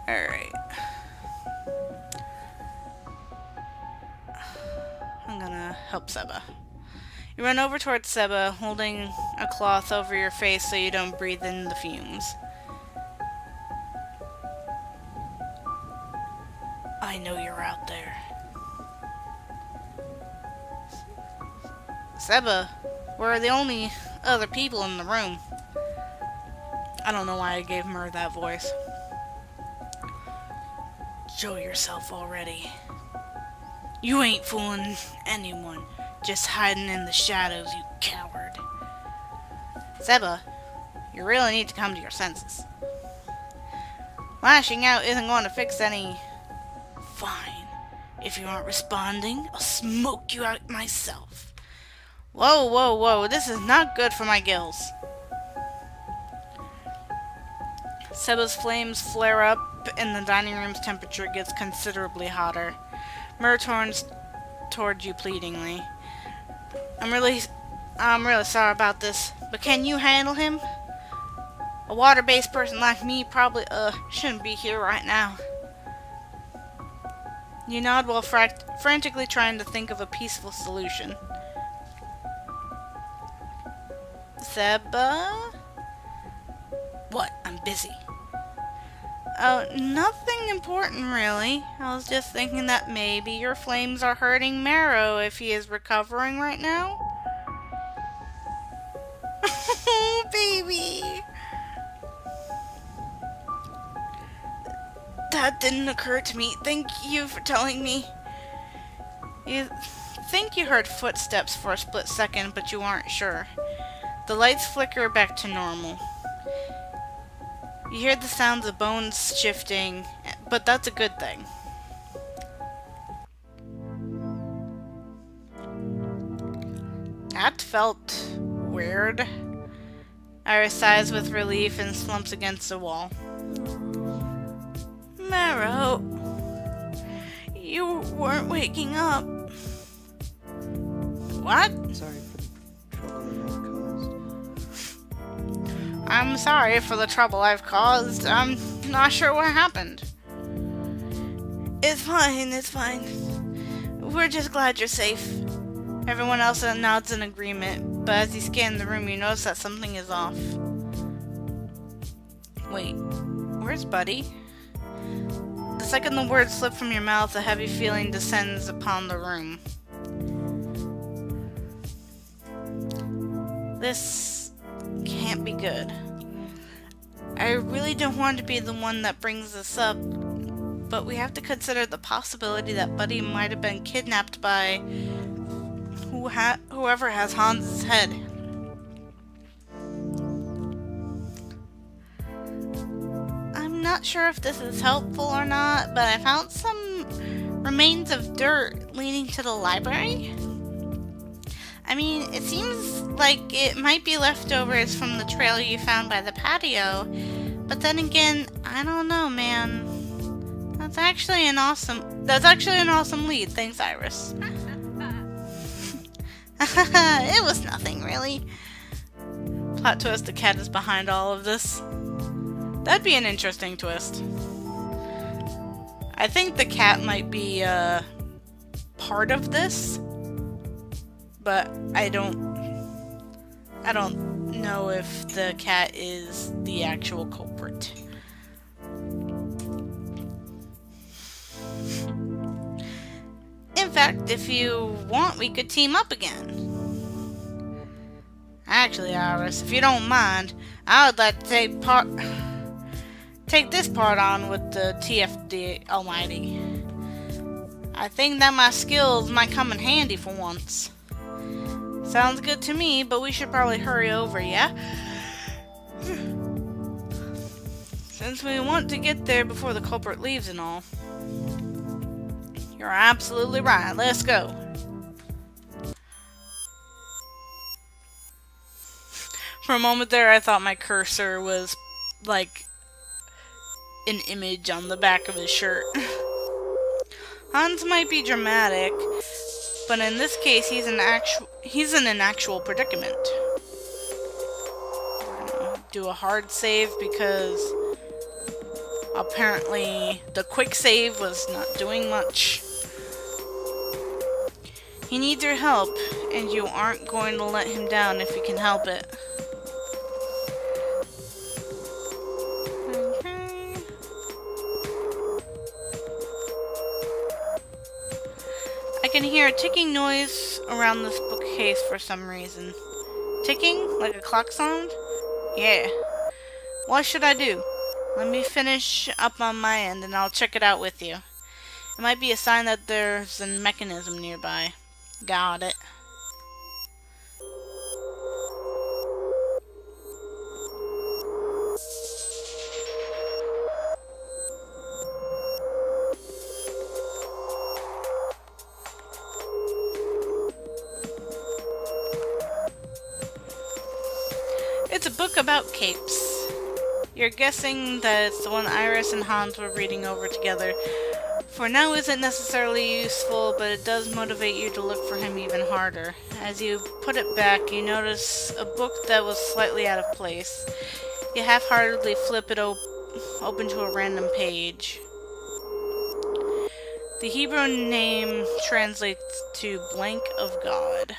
Alright. I'm gonna help Seba. You run over towards Seba, holding a cloth over your face so you don't breathe in the fumes. I know you're out there. Seba, we're the only other people in the room. I don't know why I gave Mur that voice. Show yourself already. You ain't fooling anyone. Just hiding in the shadows, you coward. Seba, you really need to come to your senses. Lashing out isn't going to fix any... Fine. If you aren't responding, I'll smoke you out myself. Whoa, whoa, whoa. This is not good for my gills. Seba's flames flare up and the dining room's temperature gets considerably hotter. Mur turns toward you pleadingly. I'm really sorry about this, but can you handle him? A water-based person like me probably shouldn't be here right now. You nod while frantically trying to think of a peaceful solution. Seba? What? I'm busy. Oh, nothing important really. I was just thinking that maybe your flames are hurting Marrow if he is recovering right now. Oh, baby! That didn't occur to me. Thank you for telling me. You think you heard footsteps for a split second, but you aren't sure. The lights flicker back to normal. You hear the sounds of bones shifting, but that's a good thing. That felt weird. Iris sighs with relief and slumps against the wall. Marrow, you weren't waking up. What? Sorry for the trouble that I've caused. I'm sorry for the trouble I've caused. I'm not sure what happened. It's fine, it's fine. We're just glad you're safe. Everyone else nods in agreement, but as you scan the room, you notice that something is off. Wait, where's Buddy? The second the words slip from your mouth, a heavy feeling descends upon the room. This can't be good. I really don't want to be the one that brings this up, but we have to consider the possibility that Buddy might have been kidnapped by whoever has Hans's head. I'm not sure if this is helpful or not, but I found some remains of dirt leading to the library. I mean, it seems like it might be leftovers from the trail you found by the patio, but then again, I don't know, man. That's actually an awesome lead. Thanks, Iris. It was nothing, really. Plot twist, the cat is behind all of this. That'd be an interesting twist. I think the cat might be part of this, but I don't I don't know if the cat is the actual culprit. In fact, if you want, we could team up again. Actually, Iris, if you don't mind, I would like to take this part on with the TFD Almighty. I think that my skills might come in handy for once. Sounds good to me, but we should probably hurry over, yeah? Since we want to get there before the culprit leaves and all. You're absolutely right. Let's go. For a moment there, I thought my cursor was like an image on the back of his shirt. Hans might be dramatic, but in this case, he's in an actual predicament. Do a hard save because apparently the quick save was not doing much. He needs your help, and you aren't going to let him down if you can help it. Okay. I can hear a ticking noise around this bookcase for some reason. Ticking? Like a clock sound? Yeah. What should I do? Let me finish up on my end and I'll check it out with you. It might be a sign that there's a mechanism nearby. Got it. It's a book about capes. You're guessing that it's the one Iris and Hans were reading over together. For now isn't necessarily useful, but it does motivate you to look for him even harder. As you put it back, you notice a book that was slightly out of place. You half-heartedly flip it open to a random page. The Hebrew name translates to Blank of God.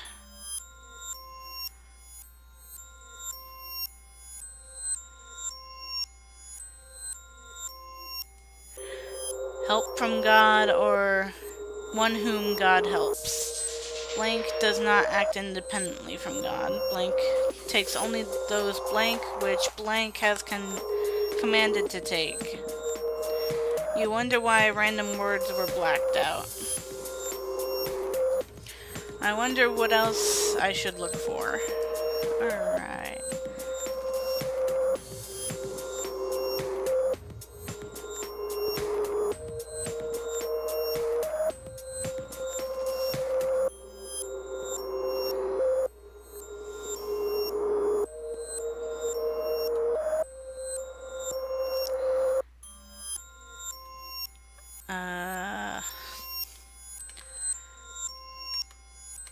Help from God, or one whom God helps. Blank does not act independently from God. Blank takes only those blank which blank has commanded to take. You wonder why random words were blacked out. I wonder what else I should look for. Alright.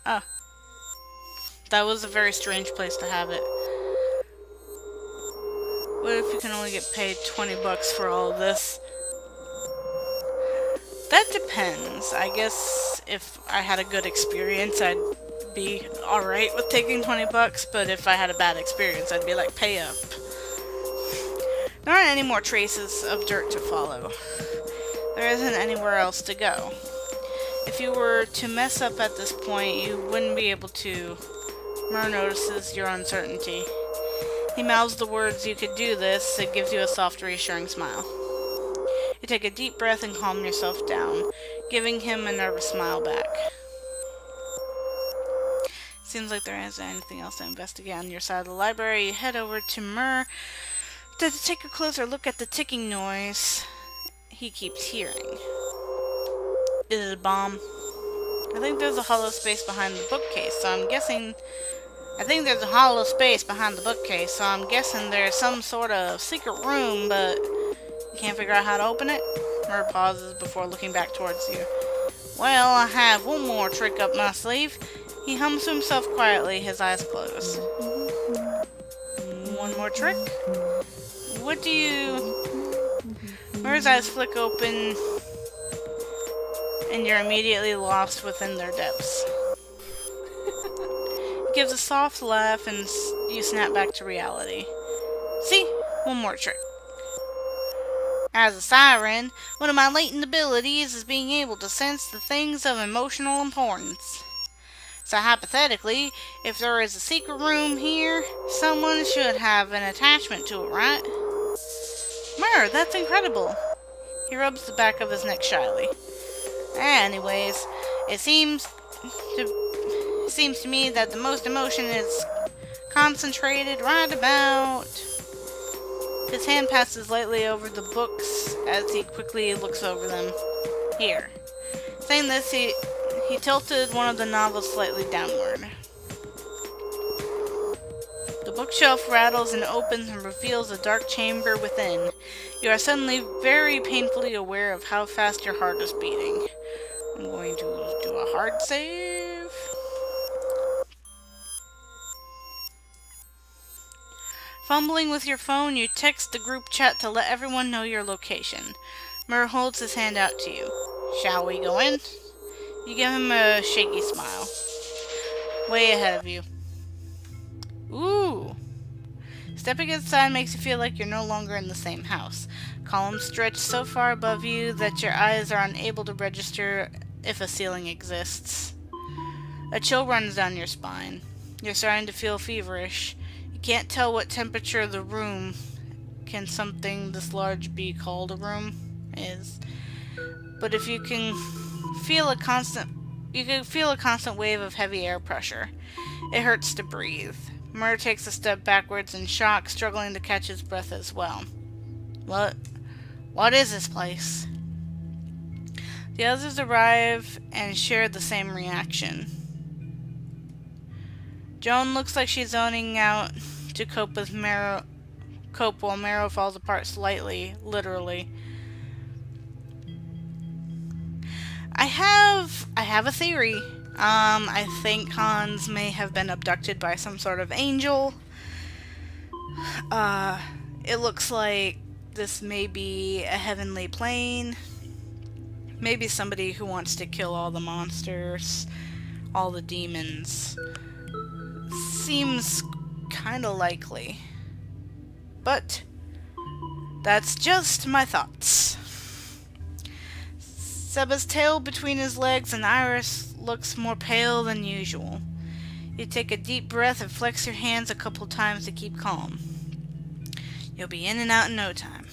Oh. That was a very strange place to have it. What if you can only get paid $20 for all of this? That depends. I guess if I had a good experience, I'd be alright with taking $20, but if I had a bad experience, I'd be like, pay up. There aren't any more traces of dirt to follow. There isn't anywhere else to go. If you were to mess up at this point, you wouldn't be able to. Mur notices your uncertainty. He mouths the words, "You could do this." It gives you a soft, reassuring smile. You take a deep breath and calm yourself down, giving him a nervous smile back. Seems like there isn't anything else to investigate on your side of the library. You head over to Mur to take a closer look at the ticking noise he keeps hearing. Is it a bomb? I think there's a hollow space behind the bookcase, so I'm guessing... there's some sort of secret room, but you can't figure out how to open it? Mur pauses before looking back towards you. Well, I have one more trick up my sleeve. He hums to himself quietly, his eyes closed. One more trick? What do you... Mur's eyes flick open, and you're immediately lost within their depths. He gives a soft laugh and you snap back to reality. See? One more trick. As a siren, one of my latent abilities is being able to sense the things of emotional importance. So hypothetically, if there is a secret room here, someone should have an attachment to it, right? Mer, that's incredible. He rubs the back of his neck shyly. Anyways, it seems to me that the most emotion is concentrated right about... His hand passes lightly over the books as he quickly looks over them. Here. Saying this, he tilted one of the novels slightly downward. The bookshelf rattles and opens and reveals a dark chamber within. You are suddenly very painfully aware of how fast your heart is beating. I'm going to do a hard save. Fumbling with your phone, you text the group chat to let everyone know your location. Mur holds his hand out to you. Shall we go in? You give him a shaky smile. Way ahead of you. Ooh. Stepping inside makes you feel like you're no longer in the same house. Columns stretch so far above you that your eyes are unable to register if a ceiling exists. A chill runs down your spine. You're starting to feel feverish. You can't tell what temperature the room, can something this large be called a room, is. But if you can feel a constant wave of heavy air pressure. It hurts to breathe. Mur takes a step backwards in shock, struggling to catch his breath as well. What is this place? The others arrive and share the same reaction. Joan looks like she's zoning out to cope while Marrow falls apart slightly, literally. I have a theory. I think Hans may have been abducted by some sort of angel. It looks like this may be a heavenly plane. Maybe somebody who wants to kill all the monsters, all the demons. Seems kinda likely. But that's just my thoughts. Seba's tail between his legs and Iris looks more pale than usual. You take a deep breath and flex your hands a couple times to keep calm. You'll be in and out in no time.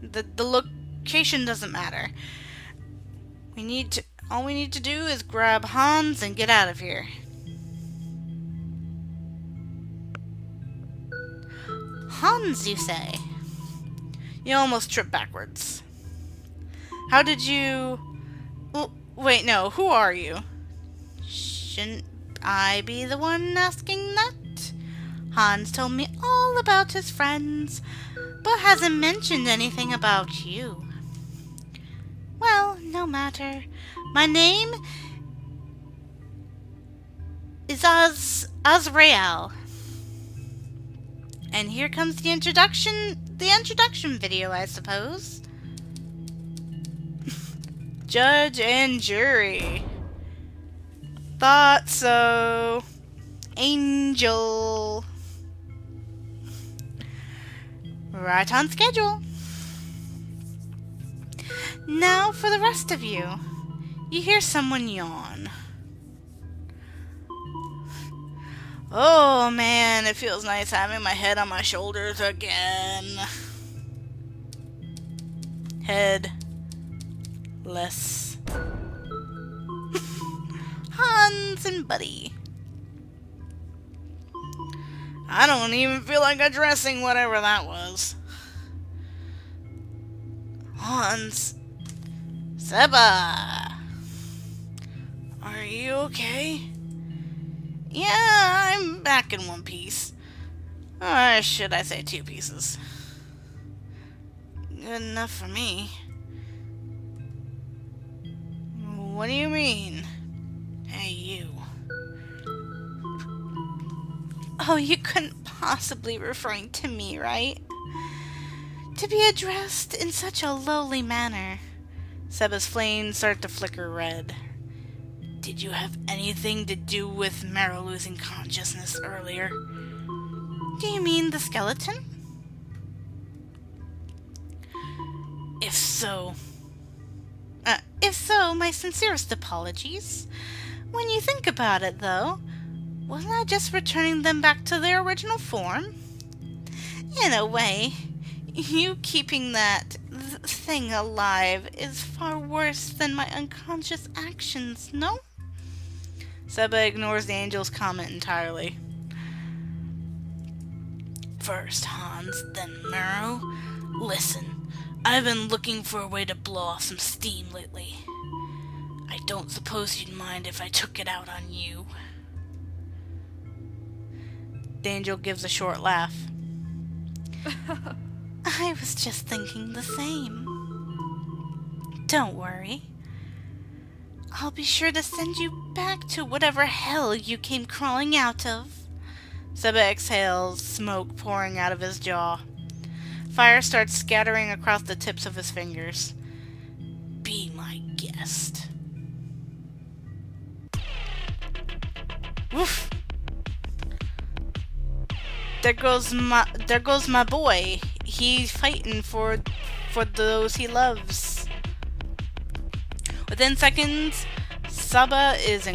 The location doesn't matter. All we need to do is grab Hans and get out of here. Hans, you say? You almost trip backwards. How did you... Wait, no, who are you? Shouldn't I be the one asking that? Hans told me all about his friends, but hasn't mentioned anything about you. Well, no matter. My name is Azrael. And here comes the introduction video, I suppose. Judge and jury. Thought so. Angel. Right on schedule. Now for the rest of you. You hear someone yawn. Oh man, it feels nice having my head on my shoulders again. Head. Less. Hans and Buddy. I don't even feel like addressing whatever that was. Hans. Seba. Are you okay? Yeah, I'm back in one piece. Or should I say 2 pieces? Good enough for me. What do you mean? Hey, you. Oh, you couldn't possibly referring to me, right? To be addressed in such a lowly manner. Seba's flames start to flicker red. Did you have anything to do with Marrow losing consciousness earlier? Do you mean the skeleton? If so, If so, my sincerest apologies. When you think about it, though, wasn't I just returning them back to their original form? In a way, you keeping that thing alive is far worse than my unconscious actions, no? Seba ignores the angel's comment entirely. First Hans, then Mero. Listen, I've been looking for a way to blow off some steam lately. I don't suppose you'd mind if I took it out on you. The angel gives a short laugh. I was just thinking the same. Don't worry. I'll be sure to send you back to whatever hell you came crawling out of. Seba exhales, smoke pouring out of his jaw. Fire starts scattering across the tips of his fingers. Be my guest. Woof! There goes my boy. He's fighting for those he loves. Within seconds, Seba is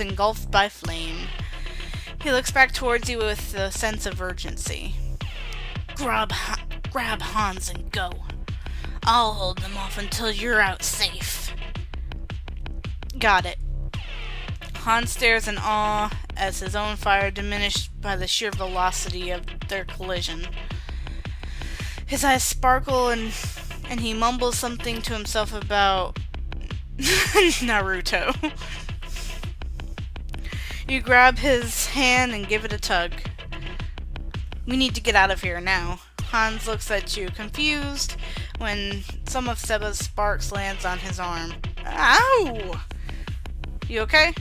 engulfed by flame. He looks back towards you with a sense of urgency. Grab Hans and go. I'll hold them off until you're out safe. Got it. Hans stares in awe as his own fire diminished by the sheer velocity of their collision. His eyes sparkle and he mumbles something to himself about Naruto. You grab his hand and give it a tug. We need to get out of here now. Hans looks at you, confused, when some of Seba's sparks lands on his arm. Ow! You okay?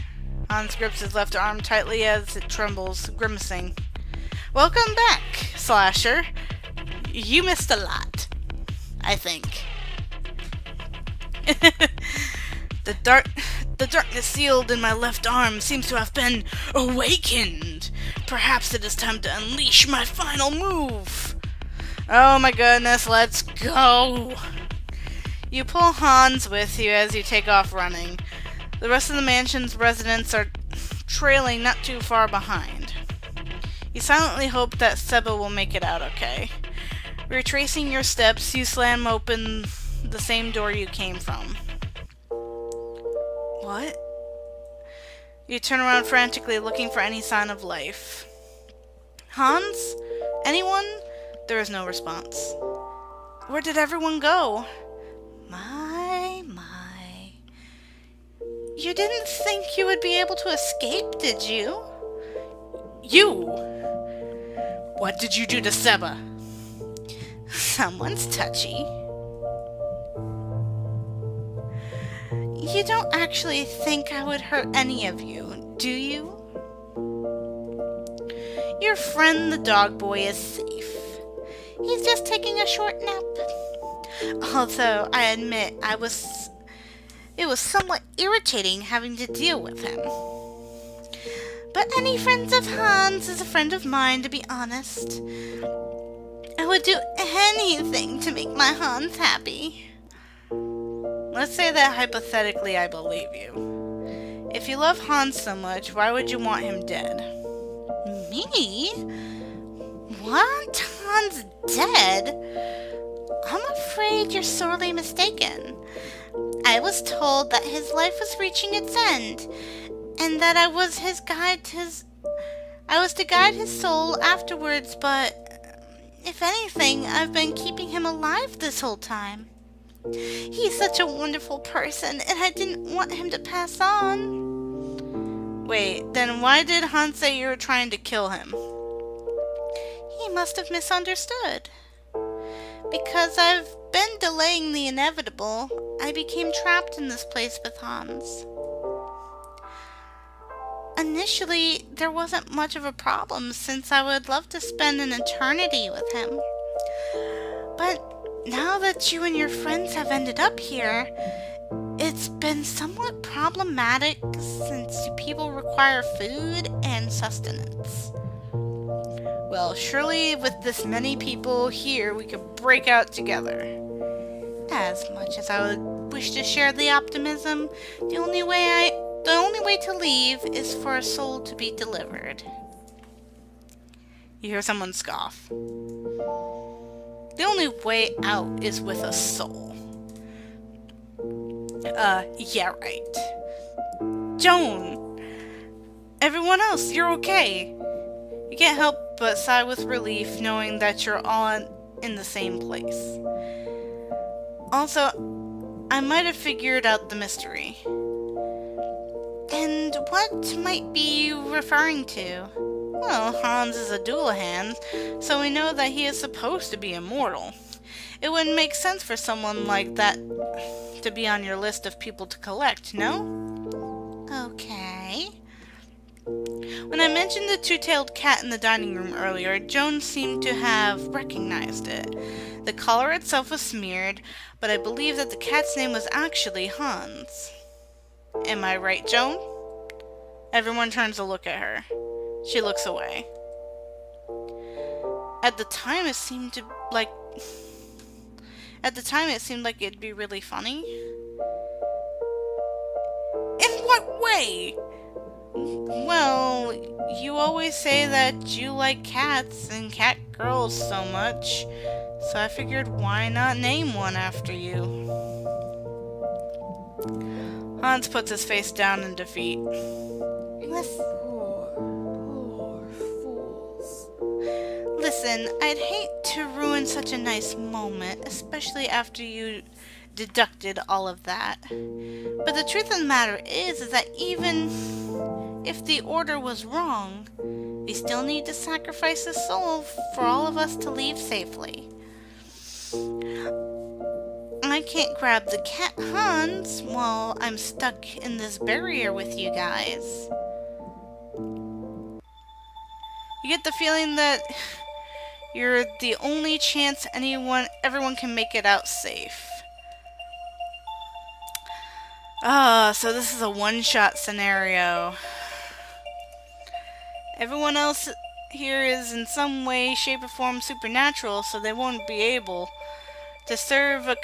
Hans grips his left arm tightly as it trembles, grimacing. Welcome back, Slasher. You missed a lot, I think. The darkness sealed in my left arm seems to have been awakened. Perhaps it is time to unleash my final move. Oh my goodness, let's go. You pull Hans with you as you take off running. The rest of the mansion's residents are trailing not too far behind. You silently hope that Seba will make it out okay. Retracing your steps, you slam open the same door you came from. What? You turn around frantically, looking for any sign of life. Hans? Anyone? There is no response. Where did everyone go? My. You didn't think you would be able to escape, did you? You! What did you do to Seba? Someone's touchy. You don't actually think I would hurt any of you, do you? Your friend the dog boy is safe. He's just taking a short nap. Although, I admit, it was somewhat irritating having to deal with him. But any friends of Hans is a friend of mine, to be honest. I would do anything to make my Hans happy. Let's say that hypothetically I believe you. If you love Hans so much, why would you want him dead? Me? Want Hans dead? I'm afraid you're sorely mistaken. I was told that his life was reaching its end, and that I was to guide his soul afterwards, but if anything, I've been keeping him alive this whole time. He's such a wonderful person, and I didn't want him to pass on. Wait, then why did Hans say you were trying to kill him? He must have misunderstood. Because I've been delaying the inevitable, I became trapped in this place with Hans. Initially, there wasn't much of a problem since I would love to spend an eternity with him. But now that you and your friends have ended up here, it's been somewhat problematic since people require food and sustenance. Well, surely with this many people here, we could break out together. As much as I would wish to share the optimism, the only way to leave is for a soul to be delivered. You hear someone scoff. The only way out is with a soul. Yeah, right. Joan! Everyone else, you're okay. You can't help but sigh with relief knowing that you're all in the same place. Also, I might have figured out the mystery. And what might be you referring to? Well, Hans is a Doulahan, so we know that he is supposed to be immortal. It wouldn't make sense for someone like that to be on your list of people to collect, no? Okay. When I mentioned the two-tailed cat in the dining room earlier, Joan seemed to have recognized it. The collar itself was smeared, but I believe that the cat's name was actually Hans. Am I right, Joan? Everyone turns to look at her. She looks away. At the time it seemed like it'd be really funny. In what way? Well, you always say that you like cats and cat girls so much, so I figured why not name one after you. Hans puts his face down in defeat. Listen, I'd hate to ruin such a nice moment, especially after you deducted all of that. But the truth of the matter is that even if the order was wrong, we still need to sacrifice a soul for all of us to leave safely. I can't grab the cat Hans while I'm stuck in this barrier with you guys. You get the feeling that you're the only chance everyone can make it out safe. So this is a one-shot scenario. Everyone else here is in some way, shape, or form supernatural, so they won't be able to serve as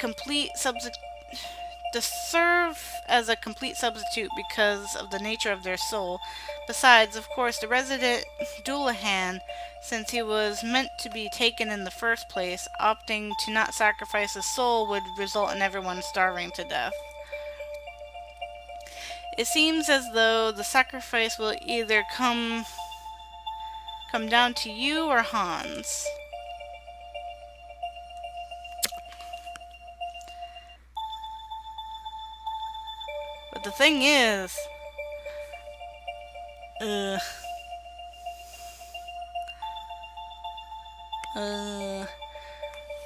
a complete substitute because of the nature of their soul. Besides, of course, the resident Doulahan, since he was meant to be taken in the first place, opting to not sacrifice his soul would result in everyone starving to death. It seems as though the sacrifice will either come down to you or Hans. But the thing is,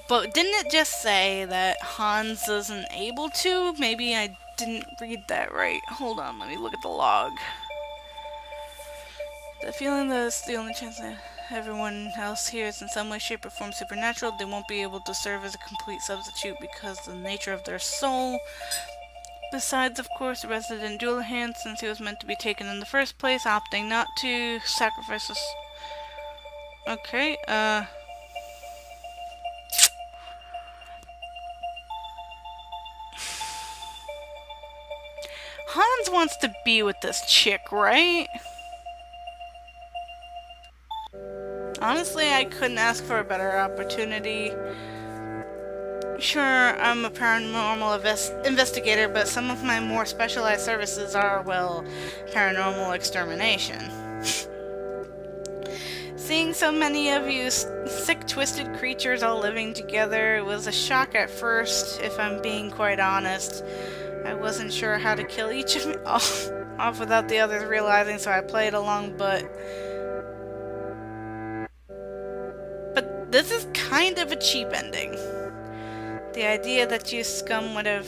but didn't it just say that Hans isn't able to? Maybe I didn't read that right. Hold on, let me look at the log. The feeling that it's the only chance that everyone else here is in some way, shape, or form supernatural, they won't be able to serve as a complete substitute because of the nature of their soul. Besides, of course, the resident Doulahan, since he was meant to be taken in the first place, opting not to sacrifice us. Okay, Hans wants to be with this chick, right? Honestly, I couldn't ask for a better opportunity. Sure, I'm a paranormal investigator, but some of my more specialized services are, well, paranormal extermination. Seeing so many of you sick, twisted creatures all living together was a shock at first, if I'm being quite honest. I wasn't sure how to kill each of you off without the others realizing, so I played along, but this is kind of a cheap ending. The idea that you scum would have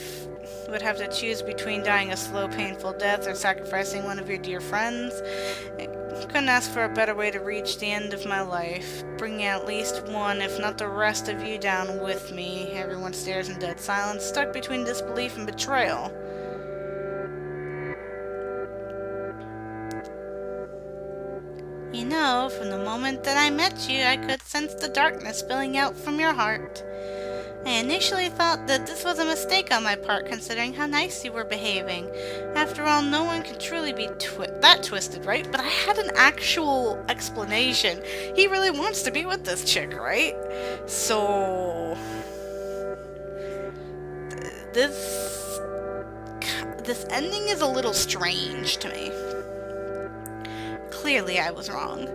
to choose between dying a slow, painful death or sacrificing one of your dear friends. I couldn't ask for a better way to reach the end of my life, bringing at least one, if not the rest of you down with me. Everyone stares in dead silence, stuck between disbelief and betrayal. You know, from the moment that I met you, I could sense the darkness spilling out from your heart. I initially thought that this was a mistake on my part, considering how nice you were behaving. After all, no one can truly be that twisted, right? But I had an actual explanation. He really wants to be with this chick, right? So... This ending is a little strange to me. Clearly I was wrong.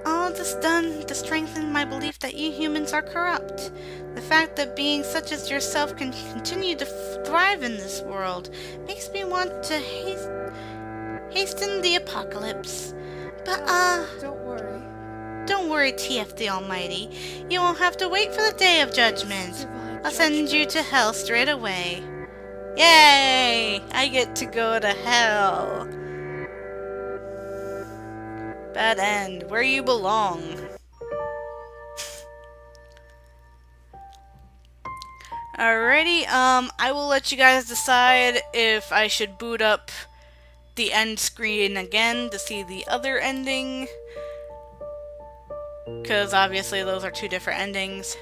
All this done to strengthen my belief that you humans are corrupt. The fact that beings such as yourself can continue to thrive in this world makes me want to hasten the apocalypse. But, Don't worry, TF the Almighty. You won't have to wait for the day of judgment. I'll send you to hell straight away. Yay! I get to go to hell. Bad end. Where you belong. Alrighty, I will let you guys decide if I should boot up the end screen again to see the other ending. Because obviously those are two different endings.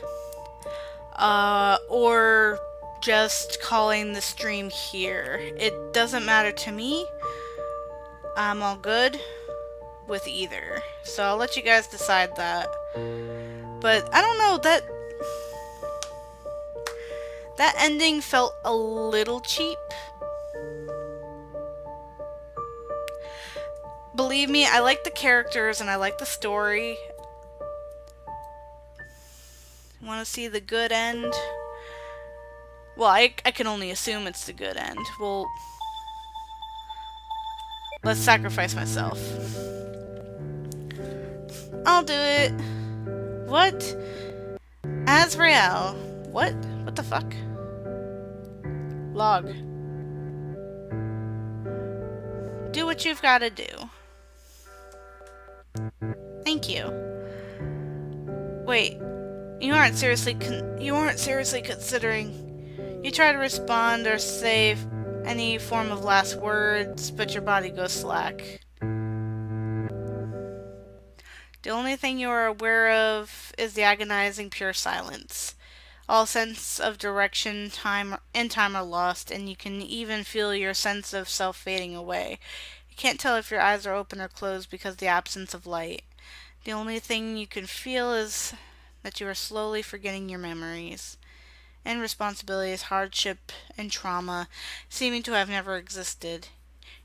Or just calling the stream here. It doesn't matter to me. I'm all good with either. So I'll let you guys decide that. But I don't know, that ending felt a little cheap. Believe me, I like the characters and I like the story. Want to see the good end? Well, I can only assume it's the good end. Well, let's sacrifice myself. I'll do it. What? Azrael. What? What the fuck? Log. Do what you've got to do. Thank you. Wait. You aren't seriously considering... You try to respond or say any form of last words, but your body goes slack. The only thing you are aware of is the agonizing pure silence. All sense of direction time are lost, and you can even feel your sense of self fading away. You can't tell if your eyes are open or closed because of the absence of light. The only thing you can feel is that you are slowly forgetting your memories and responsibilities, hardship, and trauma, seeming to have never existed.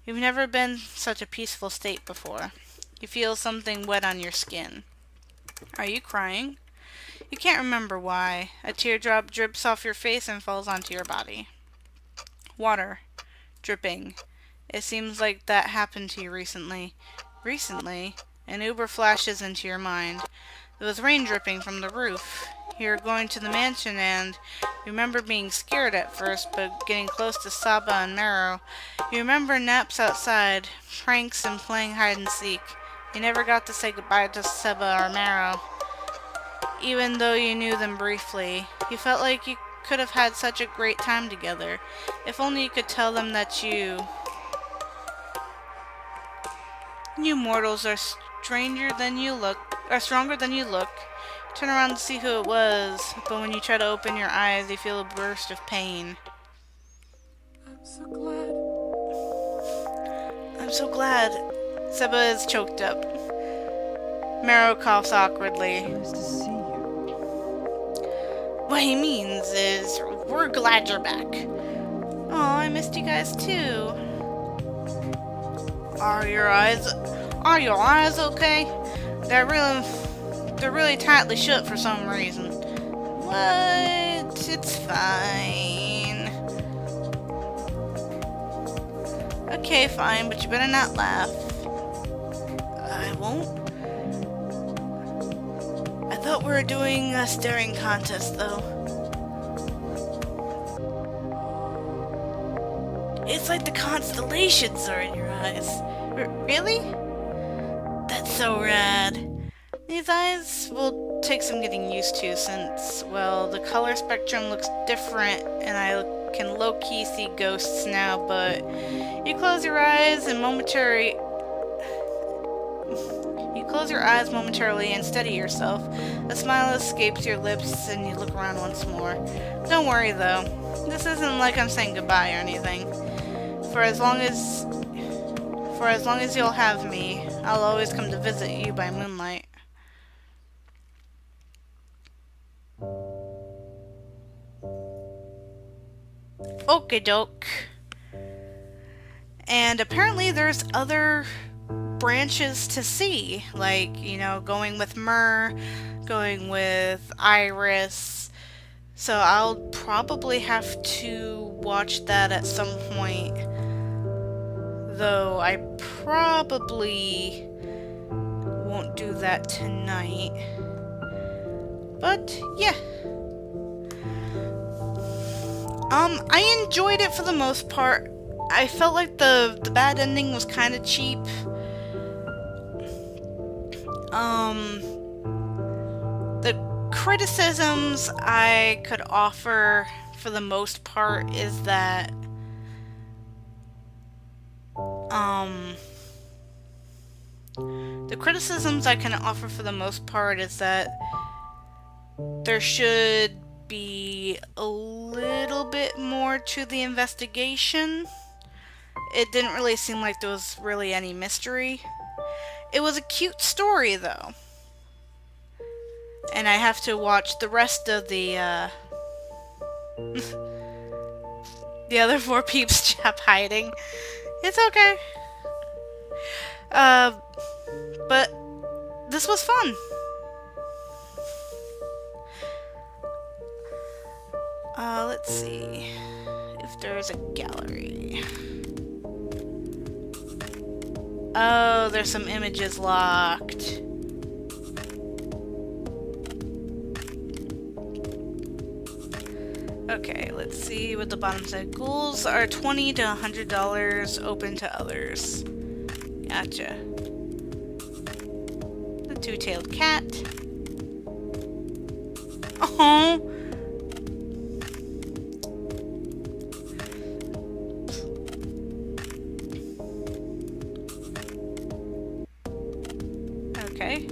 You've never been such a peaceful state before. You feel something wet on your skin. Are you crying? You can't remember why. A teardrop drips off your face and falls onto your body. Water. Dripping. It seems like that happened to you recently. Recently? An Uber flashes into your mind. There was rain dripping from the roof. You're going to the mansion and you remember being scared at first, but getting close to Saba and Marrow. You remember naps outside, pranks, and playing hide and seek. You never got to say goodbye to Saba or Marrow, even though you knew them briefly. You felt like you could have had such a great time together. If only you could tell them that you mortals are stronger than you look. Turn around to see who it was, but when you try to open your eyes, you feel a burst of pain. I'm so glad. I'm so glad. Seba is choked up. Marrow coughs awkwardly. Nice to see you. What he means is, we're glad you're back. Oh, I missed you guys too. Are your eyes okay? They're really tightly shut for some reason. What? It's fine. Okay, fine, but you better not laugh. I won't. I thought we were doing a staring contest, though. It's like the constellations are in your eyes. Really? That's so rad. These eyes will take some getting used to since, well, the color spectrum looks different and I can low-key see ghosts now, but you close your eyes and close your eyes momentarily and steady yourself. A smile escapes your lips and you look around once more. Don't worry though. This isn't like I'm saying goodbye or anything. For as long as you'll have me, I'll always come to visit you by moonlight. Okie doke. And apparently there's other branches to see, like, you know, going with Myrrh, going with Iris. So I'll probably have to watch that at some point, though I probably won't do that tonight. But yeah, I enjoyed it for the most part. I felt like the bad ending was kind of cheap. The criticisms I could offer for the most part is that there should be a little bit more to the investigation. It didn't really seem like there was really any mystery. It was a cute story, though. And I have to watch the rest of the, the other 4 peeps chap hiding. It's okay. But this was fun. Let's see if there's a gallery. Oh, there's some images locked. Okay, let's see what the bottom said. Ghouls are $20 to $100, open to others. Gotcha. The two-tailed cat. Oh. Okay.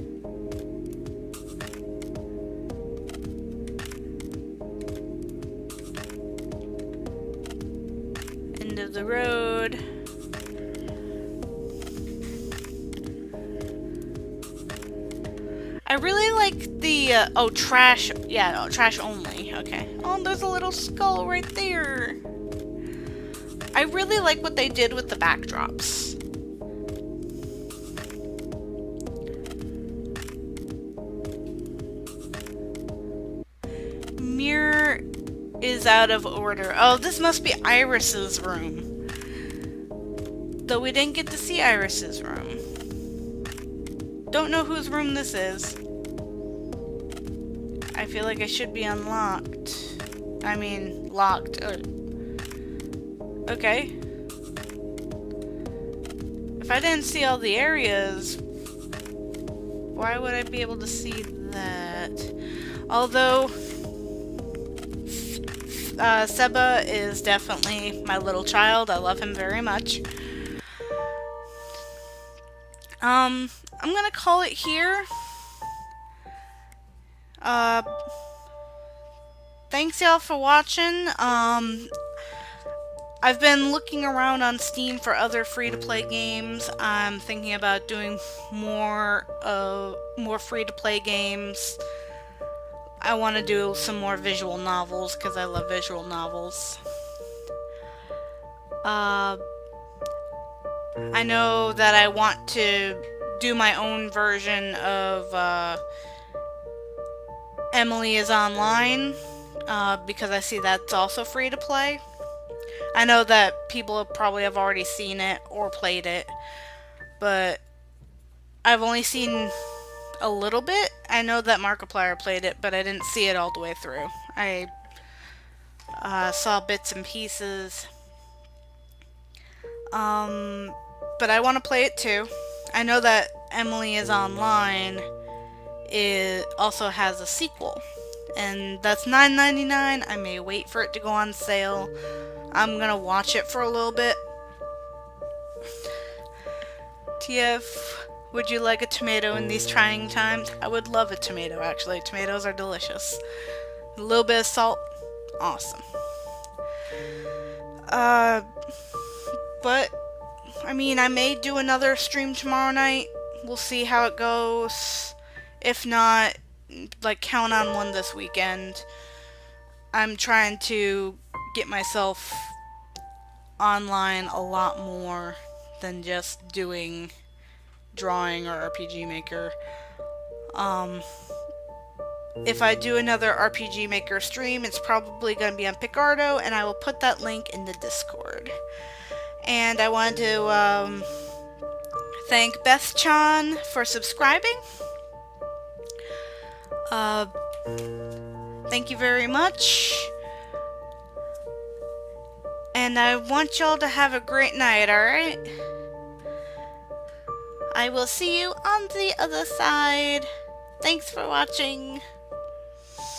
End of the road. I really like the, oh, trash. Yeah, no, trash only. Okay. Oh, there's a little skull right there. I really like what they did with the backdrops. Mirror is out of order. Oh, this must be Iris's room. Though we didn't get to see Iris's room. Don't know whose room this is. I feel like I should be unlocked. I mean, locked. Okay. If I didn't see all the areas, why would I be able to see that? Although, Seba is definitely my little child. I love him very much. I'm gonna call it here. Thanks y'all for watching. I've been looking around on Steam for other free-to-play games. I'm thinking about doing more free-to-play games. I want to do some more visual novels because I love visual novels. I know that I want to do my own version of Emily is Online because I see that's also free to play. I know that people probably have already seen it or played it, but I've only seen a little bit. I know that Markiplier played it, but I didn't see it all the way through. I saw bits and pieces. But I want to play it too. I know that Emily is Online. It also has a sequel, and that's $9.99. I may wait for it to go on sale. I'm gonna watch it for a little bit. TF Would you like a tomato in these trying times? I would love a tomato, actually. Tomatoes are delicious. A little bit of salt, awesome. But, I mean, I may do another stream tomorrow night. We'll see how it goes. If not, like, count on one this weekend. I'm trying to get myself online a lot more than just doing drawing or RPG Maker. If I do another RPG Maker stream, it's probably going to be on Picardo, and I will put that link in the Discord. And I wanted to thank Beth Chan for subscribing. Thank you very much. And I want y'all to have a great night, alright? I will see you on the other side. Thanks for watching.